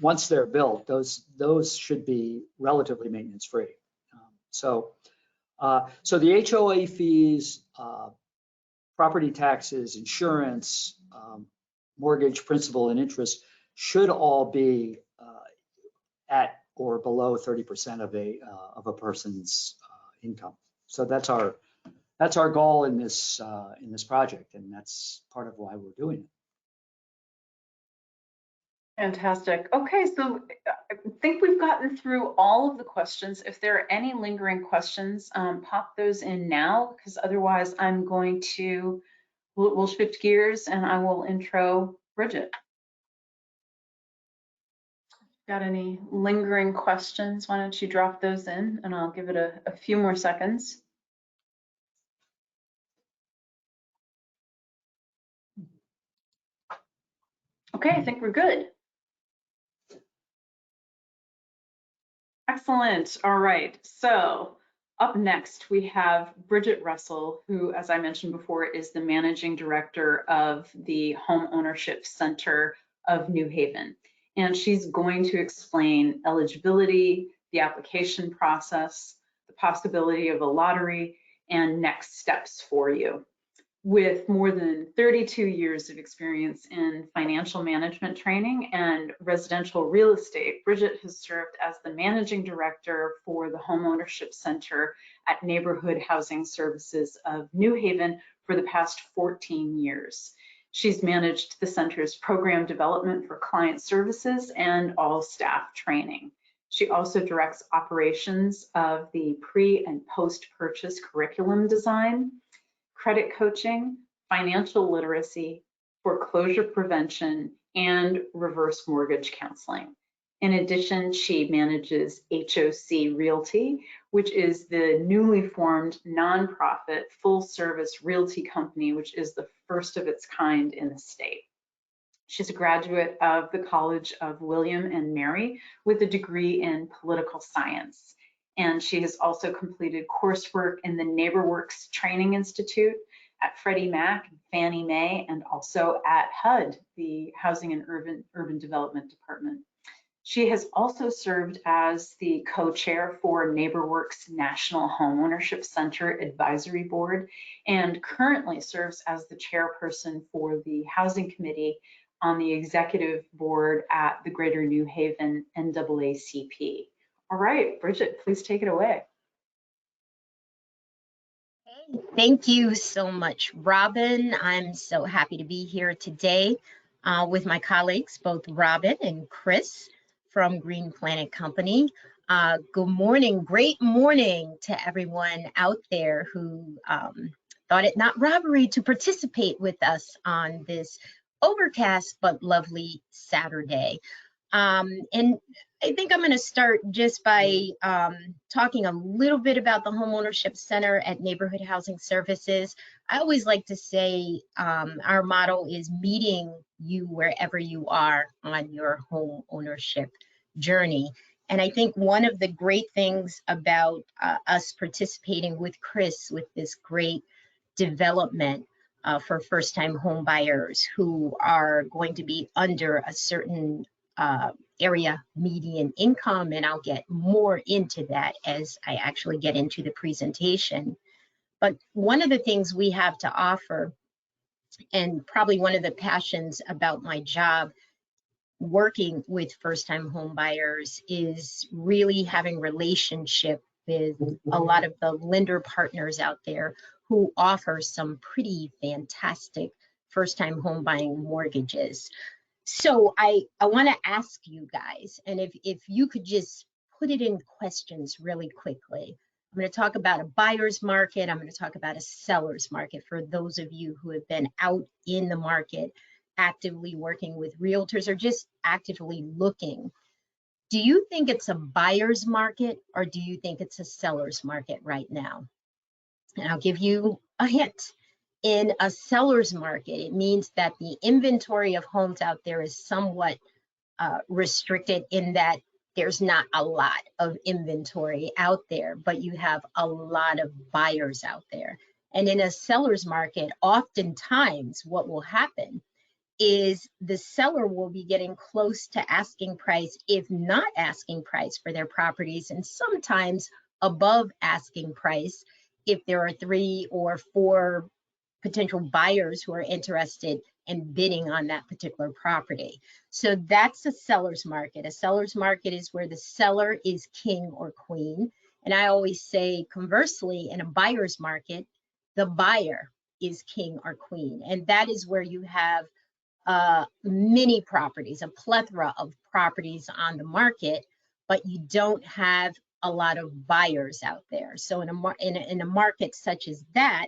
once they're built, those should be relatively maintenance free. So the HOA fees, property taxes, insurance, mortgage principal and interest should all be at or below 30% of a person's income. So that's our goal in this project, and that's part of why we're doing it. Fantastic. Okay, so I think we've gotten through all of the questions. If there are any lingering questions, pop those in now, because otherwise I'm going to, we'll shift gears and I will intro Bridget. Got any lingering questions? Why don't you drop those in and I'll give it a few more seconds. Okay, I think we're good. Excellent. All right. So up next, we have Bridget Russell, who, as I mentioned before, is the Managing Director of the Home Ownership Center of New Haven. And she's going to explain eligibility, the application process, the possibility of a lottery, and next steps for you. With more than 32 years of experience in financial management training and residential real estate, Bridget has served as the Managing Director for the Homeownership Center at Neighborhood Housing Services of New Haven for the past 14 years. She's managed the center's program development for client services and all staff training. She also directs operations of the pre- and post-purchase curriculum design, credit coaching, financial literacy, foreclosure prevention, and reverse mortgage counseling. In addition, she manages HOC Realty, which is the newly formed nonprofit full-service realty company, which is the first of its kind in the state. She's a graduate of the College of William and Mary with a degree in political science. And she has also completed coursework in the NeighborWorks Training Institute at Freddie Mac, Fannie Mae, and also at HUD, the Housing and Urban Development Department. She has also served as the co-chair for NeighborWorks National Homeownership Center Advisory Board and currently serves as the chairperson for the Housing Committee on the executive board at the Greater New Haven NAACP. All right, Bridget, please take it away. Thank you so much, Robin. I'm so happy to be here today with my colleagues, both Robin and Chris from Green Planet Company. Good morning, great morning to everyone out there who thought it not robbery to participate with us on this overcast but lovely Saturday. And I think I'm going to start just by talking a little bit about the Homeownership Center at Neighborhood Housing Services. I always like to say our motto is meeting you wherever you are on your home ownership journey. And I think one of the great things about us participating with Chris with this great development for first-time home buyers who are going to be under a certain area median income, and I'll get more into that as I actually get into the presentation. But one of the things we have to offer, and probably one of the passions about my job working with first-time home buyers, is really having relationship with a lot of the lender partners out there who offer some pretty fantastic first-time home buying mortgages. So I want to ask you guys, and if you could just put it in questions really quickly. I'm going to talk about a buyer's market. I'm going to talk about a seller's market for those of you who have been out in the market actively working with realtors or just actively looking. Do you think it's a buyer's market or do you think it's a seller's market right now? And I'll give you a hint. In a seller's market, it means that the inventory of homes out there is somewhat restricted in that there's not a lot of inventory out there, but you have a lot of buyers out there. And in a seller's market, oftentimes what will happen is the seller will be getting close to asking price, if not asking price for their properties, and sometimes above asking price if there are 3 or 4 potential buyers who are interested in bidding on that particular property. So that's a seller's market. A seller's market is where the seller is king or queen. And I always say, conversely, in a buyer's market, the buyer is king or queen. And that is where you have many properties, a plethora of properties on the market, but you don't have a lot of buyers out there. So in a market such as that,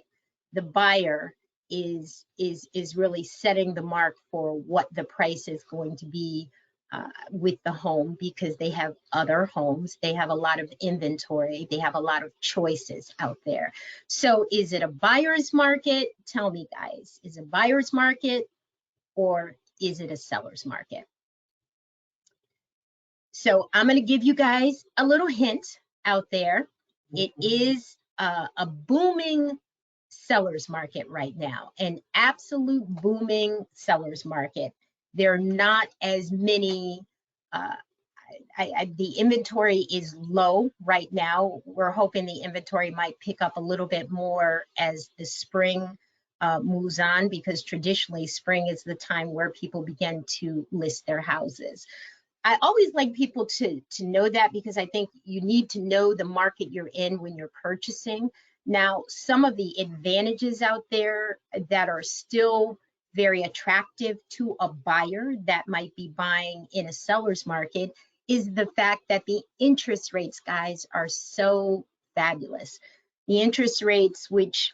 the buyer is really setting the mark for what the price is going to be with the home, because they have other homes, they have a lot of inventory, they have a lot of choices out there. So is it a buyer's market? Tell me, guys, is it a buyer's market or is it a seller's market? So I'm going to give you guys a little hint out there. It is a booming seller's market right now, an absolute booming seller's market. There are not as many, the inventory is low right now. We're hoping the inventory might pick up a little bit more as the spring moves on, because traditionally spring is the time where people begin to list their houses. I always like people to know that, because I think you need to know the market you're in when you're purchasing. Now, some of the advantages out there that are still very attractive to a buyer that might be buying in a seller's market is the fact that the interest rates, guys, are so fabulous. The interest rates, which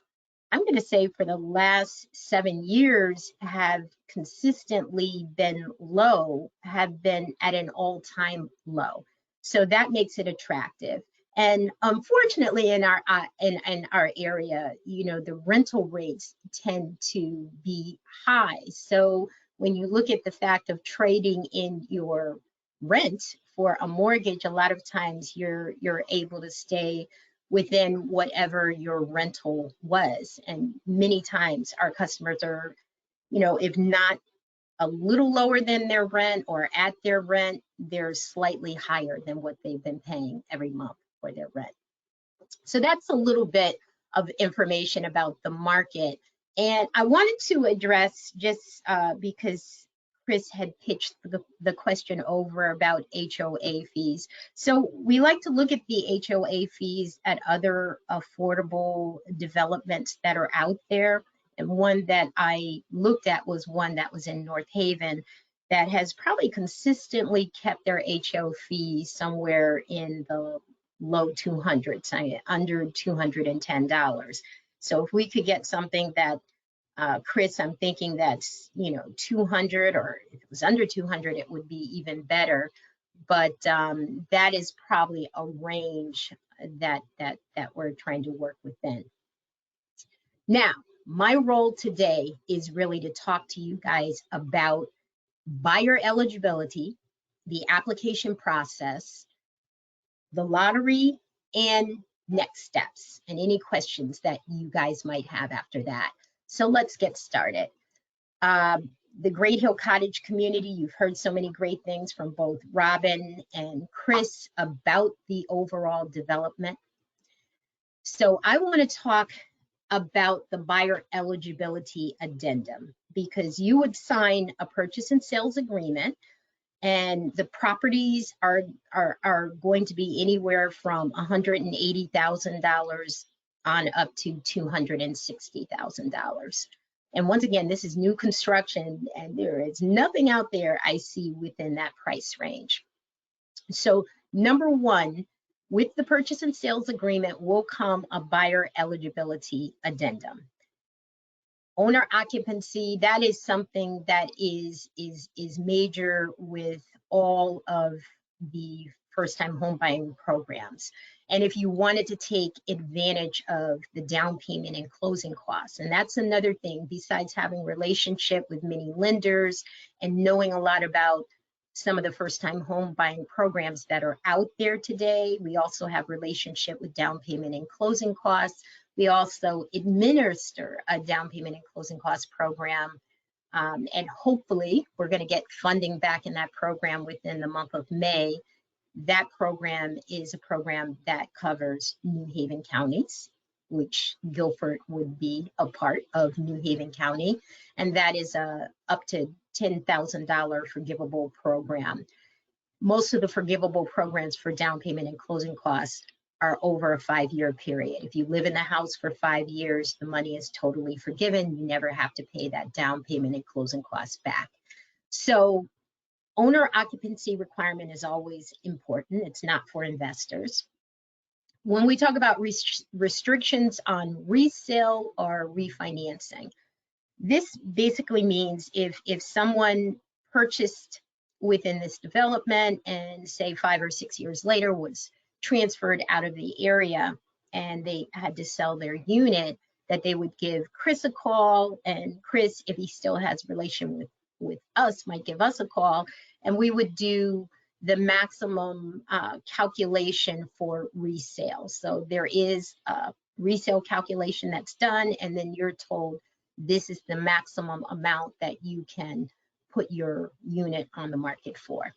I'm going to say for the last 7 years have consistently been low, have been at an all-time low. So that makes it attractive. And unfortunately, in our area, you know, the rental rates tend to be high. So when you look at the fact of trading in your rent for a mortgage, a lot of times you're able to stay within whatever your rental was. And many times our customers are, you know, if not a little lower than their rent or at their rent, they're slightly higher than what they've been paying every month for their rent. So that's a little bit of information about the market. And I wanted to address, just because Chris had pitched the question over about HOA fees. So we like to look at the HOA fees at other affordable developments that are out there. And one that I looked at was one that was in North Haven that has probably consistently kept their HOA fees somewhere in the low 200s, under $210. So if we could get something that Chris, I'm thinking that's, 200, or if it was under 200, it would be even better. But that is probably a range that we're trying to work within. Now, my role today is really to talk to you guys about buyer eligibility, the application process, the lottery, and next steps, and any questions that you guys might have after that. So let's get started. The Great Hill Cottage Community, you've heard so many great things from both Robin and Chris about the overall development. So I want to talk about the buyer eligibility addendum, because you would sign a purchase and sales agreement, and the properties are going to be anywhere from $180,000 on up to $260,000. And once again, this is new construction, and there is nothing out there I see within that price range. So number one, with the purchase and sales agreement will come a buyer eligibility addendum. Owner occupancy, that is something that is major with all of the first-time home buying programs. And if you wanted to take advantage of the down payment and closing costs, and that's another thing, besides having relationship with many lenders and knowing a lot about some of the first-time home buying programs that are out there today, we also have relationship with down payment and closing costs. We also administer a down payment and closing cost program, and hopefully we're going to get funding back in that program within the month of May. That program is a program that covers New Haven counties, which Guilford would be a part of New Haven County, and that is a up to $10,000 forgivable program. Most of the forgivable programs for down payment and closing costs are over a 5-year period. If you live in the house for 5 years, the money is totally forgiven. You never have to pay that down payment and closing costs back. So owner occupancy requirement is always important. It's not for investors. When we talk about restrictions on resale or refinancing, this basically means if someone purchased within this development and say 5 or 6 years later was transferred out of the area and they had to sell their unit, that they would give Chris a call, and Chris, if he still has relation with us, might give us a call, and we would do the maximum calculation for resale. So there is a resale calculation that's done, and then you're told this is the maximum amount that you can put your unit on the market for.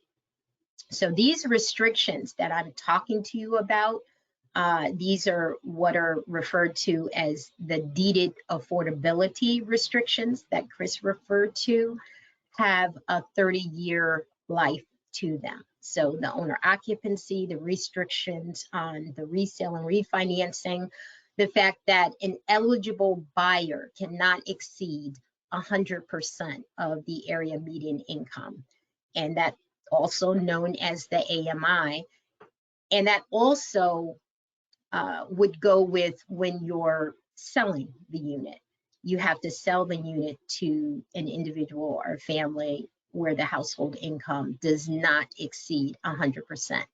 So these restrictions that I'm talking to you about, these are what are referred to as the deeded affordability restrictions that Chris referred to, have a 30-year life to them. So the owner occupancy, the restrictions on the resale and refinancing, the fact that an eligible buyer cannot exceed 100% of the area median income, and that also known as the AMI, and that also would go with when you're selling the unit. You have to sell the unit to an individual or family where the household income does not exceed 100%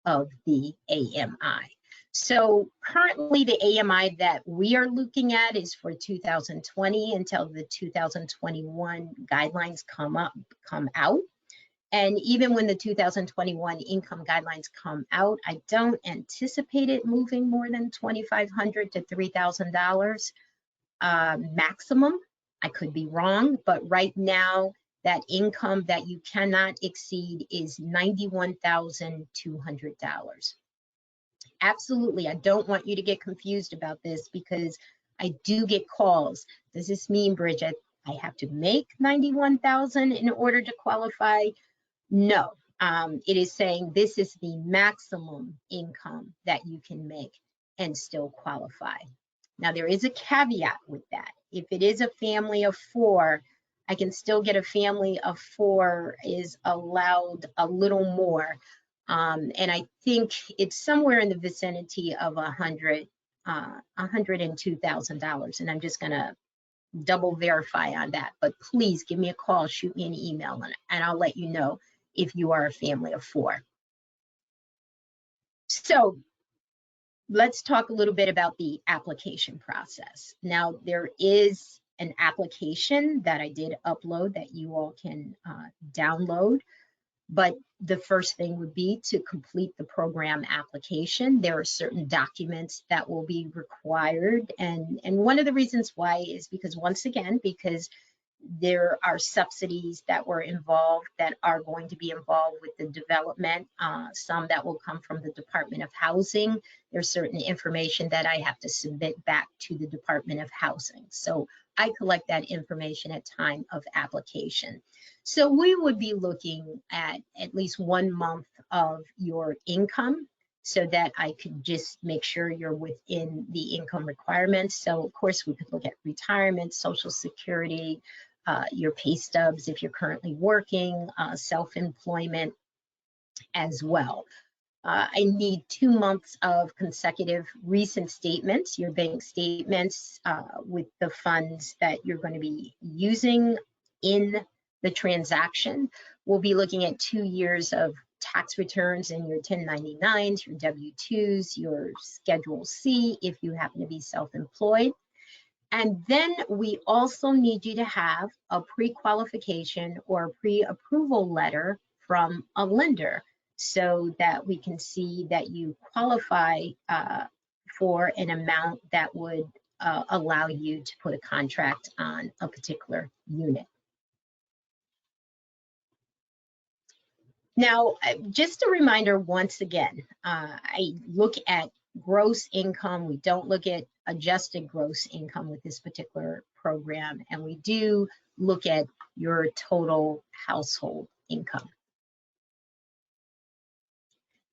of the AMI. So currently the AMI that we are looking at is for 2020 until the 2021 guidelines come out. And even when the 2021 income guidelines come out, I don't anticipate it moving more than $2,500 to $3,000 maximum. I could be wrong, but right now that income that you cannot exceed is $91,200. Absolutely, I don't want you to get confused about this, because I do get calls. Does this mean, Bridget, I have to make $91,000 in order to qualify? No, it is saying this is the maximum income that you can make and still qualify. Now, there is a caveat with that. If it is a family of 4, I can still get a family of 4 is allowed a little more. And I think it's somewhere in the vicinity of $102,000. And I'm just gonna double verify on that, but please give me a call, shoot me an email, and I'll let you know if you are a family of 4. So let's talk a little bit about the application process. Now, there is an application that I did upload that you all can download, but the first thing would be to complete the program application. There are certain documents that will be required, and one of the reasons why is because, once again, because there are subsidies that were involved that are going to be involved with the development, some that will come from the Department of Housing. There's certain information that I have to submit back to the Department of Housing. So I collect that information at time of application. So we would be looking at least 1 month of your income so that I could just make sure you're within the income requirements. So of course we could look at retirement, Social Security, your pay stubs if you're currently working, self-employment as well. I need 2 months of consecutive recent statements, your bank statements with the funds that you're going to be using in the transaction. We'll be looking at 2 years of tax returns in your 1099s, your W-2s, your Schedule C if you happen to be self-employed. And then we also need you to have a pre-qualification or pre-approval letter from a lender so that we can see that you qualify for an amount that would allow you to put a contract on a particular unit. Now, just a reminder once again, I look at gross income. We don't look at adjusted gross income with this particular program, and we do look at your total household income.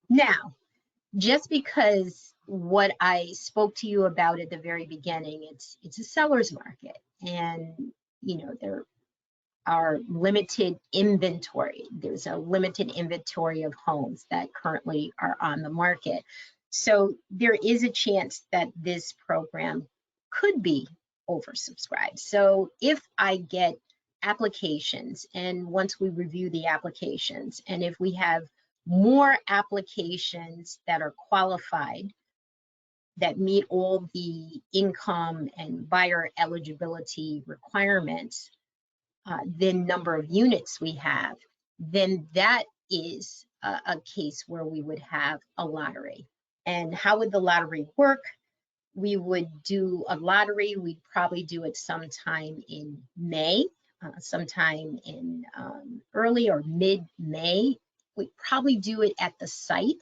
Now, just because what I spoke to you about at the very beginning, it's a seller's market, and you know there are limited inventory. There's a limited inventory of homes that currently are on the market. So there is a chance that this program could be oversubscribed. So if I get applications, and once we review the applications, and if we have more applications that are qualified, that meet all the income and buyer eligibility requirements, than number of units we have, then that is a case where we would have a lottery. And how would the lottery work? We would do a lottery. We'd probably do it sometime in May, sometime in early or mid-May. We'd probably do it at the site,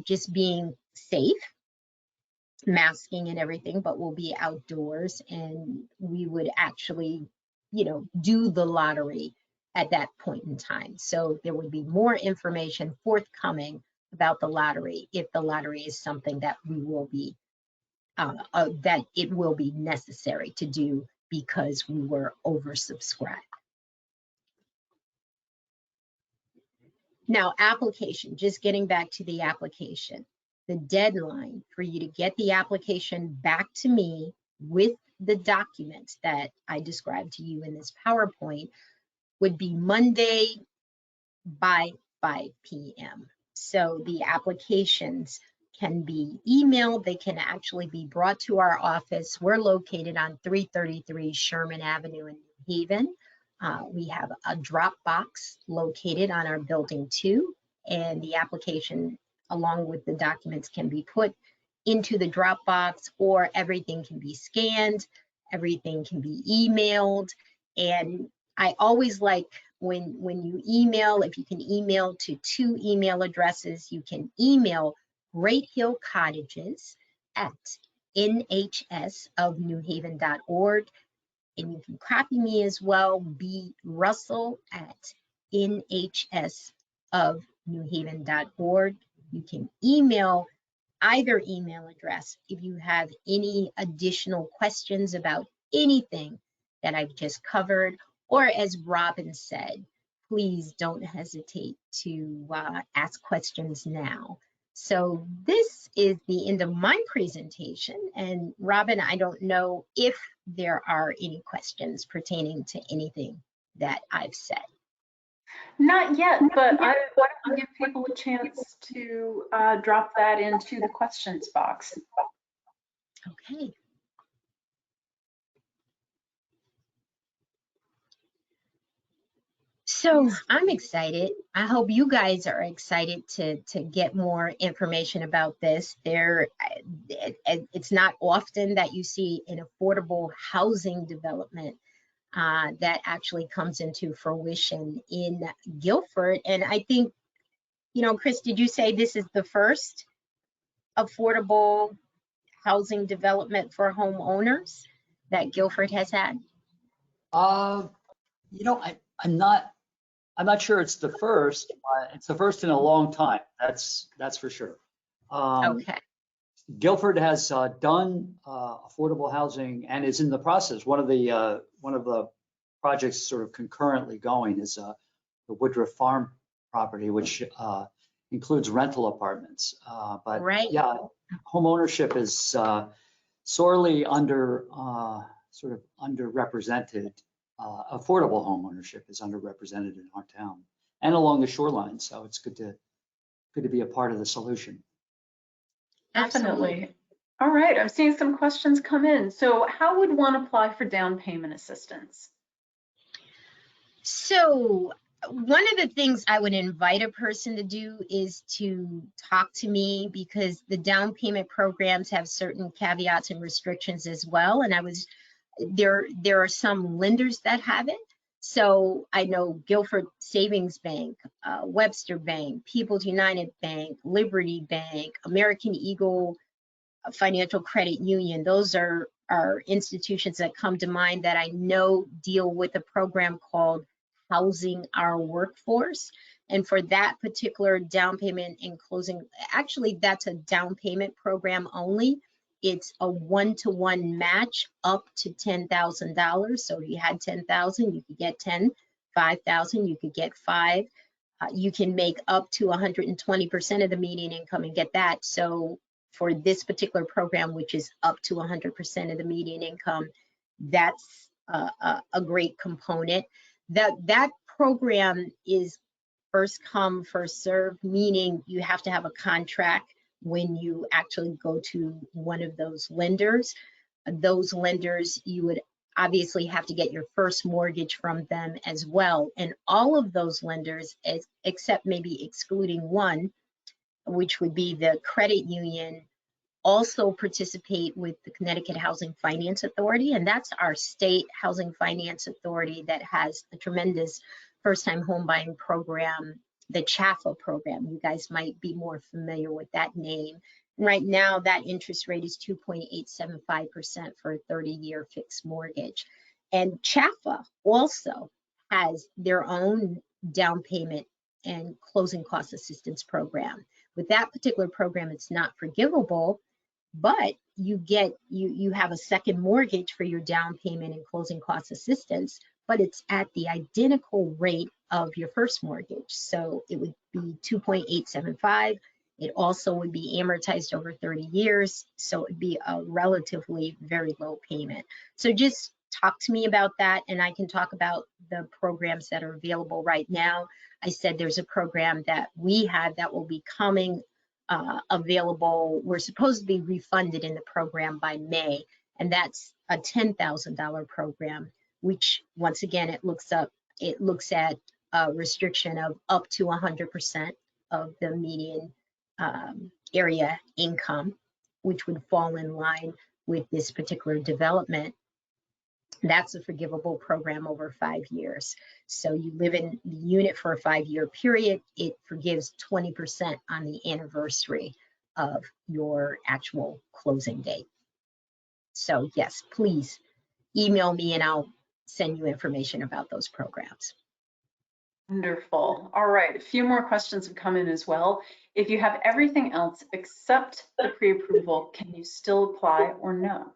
just being safe, masking and everything, but we'll be outdoors, and we would actually, you know, do the lottery at that point in time. So there would be more information forthcoming about the lottery if the lottery is something that we will be, that it will be necessary to do because we were oversubscribed. Now, application, just getting back to the application. The deadline for you to get the application back to me with the documents that I described to you in this PowerPoint would be Monday by 5 p.m. So the applications can be emailed. They can actually be brought to our office. We're located on 333 Sherman Avenue in New Haven. We have a drop box located on our building 2, and the application along with the documents can be put into the drop box, or everything can be scanned, everything can be emailed. And I always like when you email, if you can email to 2 email addresses, you can email Great Hill Cottages at nhsofnewhaven.org. And you can copy me as well, B. Russell at nhsofnewhaven.org. You can email either email address if you have any additional questions about anything that I've just covered, or as Robin said, please don't hesitate to ask questions now. So this is the end of my presentation. And Robin, I don't know if there are any questions pertaining to anything that I've said. Not yet, but I want to give people a chance to drop that into the questions box. Okay. So I'm excited. I hope you guys are excited to get more information about this. It's not often that you see an affordable housing development that actually comes into fruition in Guilford. And I think, you know, Chris, did you say this is the first affordable housing development for homeowners that Guilford has had? You know, I'm not sure it's the first. It's the first in a long time. That's for sure. Okay. Guilford has done affordable housing and is in the process. One of the projects sort of concurrently going is the Woodruff Farm property, which includes rental apartments. But right. Yeah, home ownership is sorely sort of underrepresented. Affordable home ownership is underrepresented in our town and along the shoreline. So it's good to be a part of the solution. Definitely. All right, I'm seeing some questions come in. So how would one apply for down payment assistance? So one of the things I would invite a person to do is to talk to me, because the down payment programs have certain caveats and restrictions as well. And there are some lenders that have it. So I know Guilford Savings Bank, Webster Bank, People's United Bank, Liberty Bank, American Eagle Financial Credit Union. Those are institutions that come to mind that I know deal with a program called Housing Our Workforce. And for that particular down payment and closing, actually that's a down payment program only. It's a one-to-one match up to $10,000. So if you had 10,000, you could get 10, 5,000, you could get 5. You can make up to 120% of the median income and get that. So for this particular program, which is up to 100% of the median income, that's a great component. That program is first come, first serve, meaning you have to have a contract when you actually go to one of those lenders. Those lenders, you would obviously have to get your first mortgage from them as well. And all of those lenders, except maybe excluding one, which would be the credit union, also participate with the Connecticut Housing Finance Authority. And that's our state housing finance authority that has a tremendous first-time home buying program, the CHAFA program. You guys might be more familiar with that name. Right now, that interest rate is 2.875% for a 30-year fixed mortgage. And CHAFA also has their own down payment and closing cost assistance program. With that particular program, it's not forgivable, but you have a second mortgage for your down payment and closing cost assistance, but it's at the identical rate of your first mortgage. So it would be 2.875. It also would be amortized over 30 years. So it'd be a relatively very low payment. So just talk to me about that, and I can talk about the programs that are available right now. I said there's a program that we have that will be coming available. We're supposed to be refunded in the program by May, and that's a $10,000 program, which once again, it looks at a restriction of up to 100% of the median area income, which would fall in line with this particular development. That's a forgivable program over 5 years. So you live in the unit for a 5-year period, it forgives 20% on the anniversary of your actual closing date. So yes, please email me and I'll send you information about those programs. Wonderful. All right, a few more questions have come in as well. If you have everything else except the pre-approval, can you still apply or no?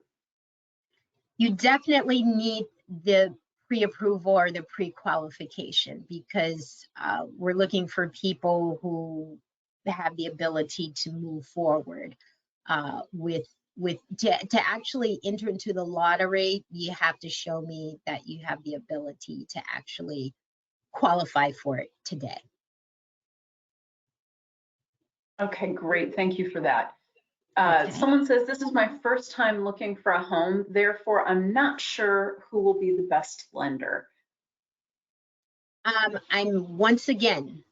You definitely need the pre-approval or the pre-qualification, because we're looking for people who have the ability to move forward to actually enter into the lottery. You have to show me that you have the ability to actually qualify for it today. Okay, great. Thank you for that. Okay. Someone says, this is my first time looking for a home, therefore I'm not sure who will be the best lender. I'm once again,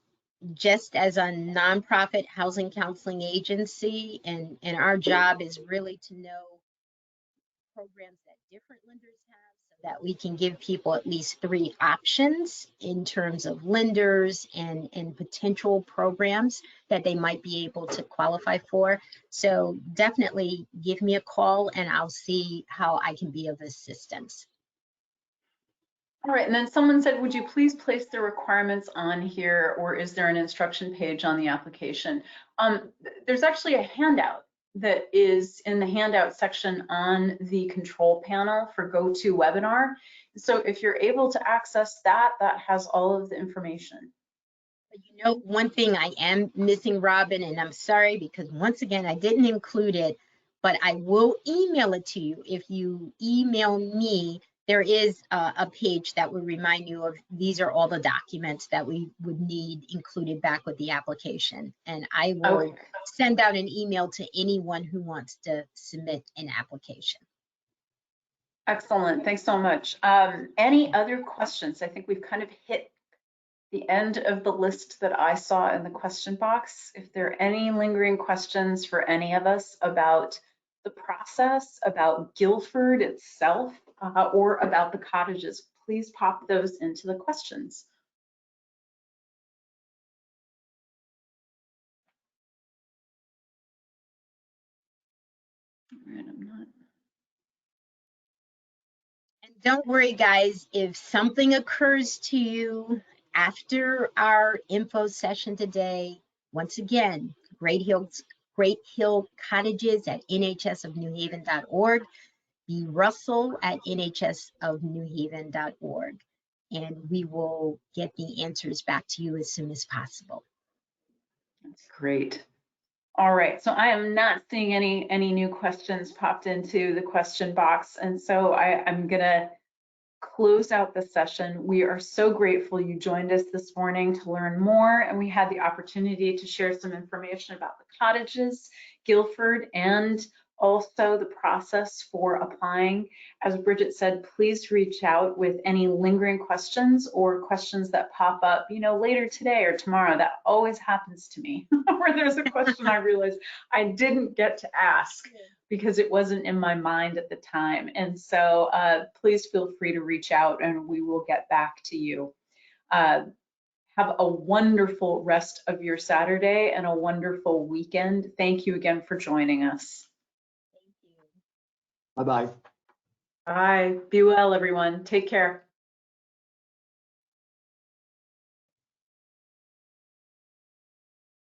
just as a nonprofit housing counseling agency, and our job is really to know programs that different lenders have so that we can give people at least 3 options in terms of lenders and potential programs that they might be able to qualify for. So definitely give me a call and I'll see how I can be of assistance. All right, and then someone said, would you please place the requirements on here, or is there an instruction page on the application? There's actually a handout that is in the handout section on the control panel for GoToWebinar. So if you're able to access that, that has all of the information. You know, one thing I am missing, Robin, and I'm sorry because once again, I didn't include it, but I will email it to you. If you email me, there is a page that will remind you of these are all the documents that we would need included back with the application. And I will send out an email to anyone who wants to submit an application. Excellent, thanks so much. Any other questions? I think we've kind of hit the end of the list that I saw in the question box. If there are any lingering questions for any of us about the process, about Guilford itself, or about the cottages, please pop those into the questions. All right, I'm not. And don't worry, guys, if something occurs to you after our info session today, once again, Great Hill Cottages at nhsofnewhaven.org, B. Russell at nhsofnewhaven.org, and we will get the answers back to you as soon as possible. That's great. All right, so I am not seeing any new questions popped into the question box, and so I'm gonna close out the session. We are so grateful you joined us this morning to learn more, and we had the opportunity to share some information about the cottages, Guilford, and also the process for applying. As Bridget said, please reach out with any lingering questions or questions that pop up, you know, later today or tomorrow. That always happens to me, where there's a question I realize I didn't get to ask because it wasn't in my mind at the time. And so please feel free to reach out and we will get back to you. Have a wonderful rest of your Saturday and a wonderful weekend. Thank you again for joining us. Thank you. Bye-bye. Bye. Be well, everyone. Take care.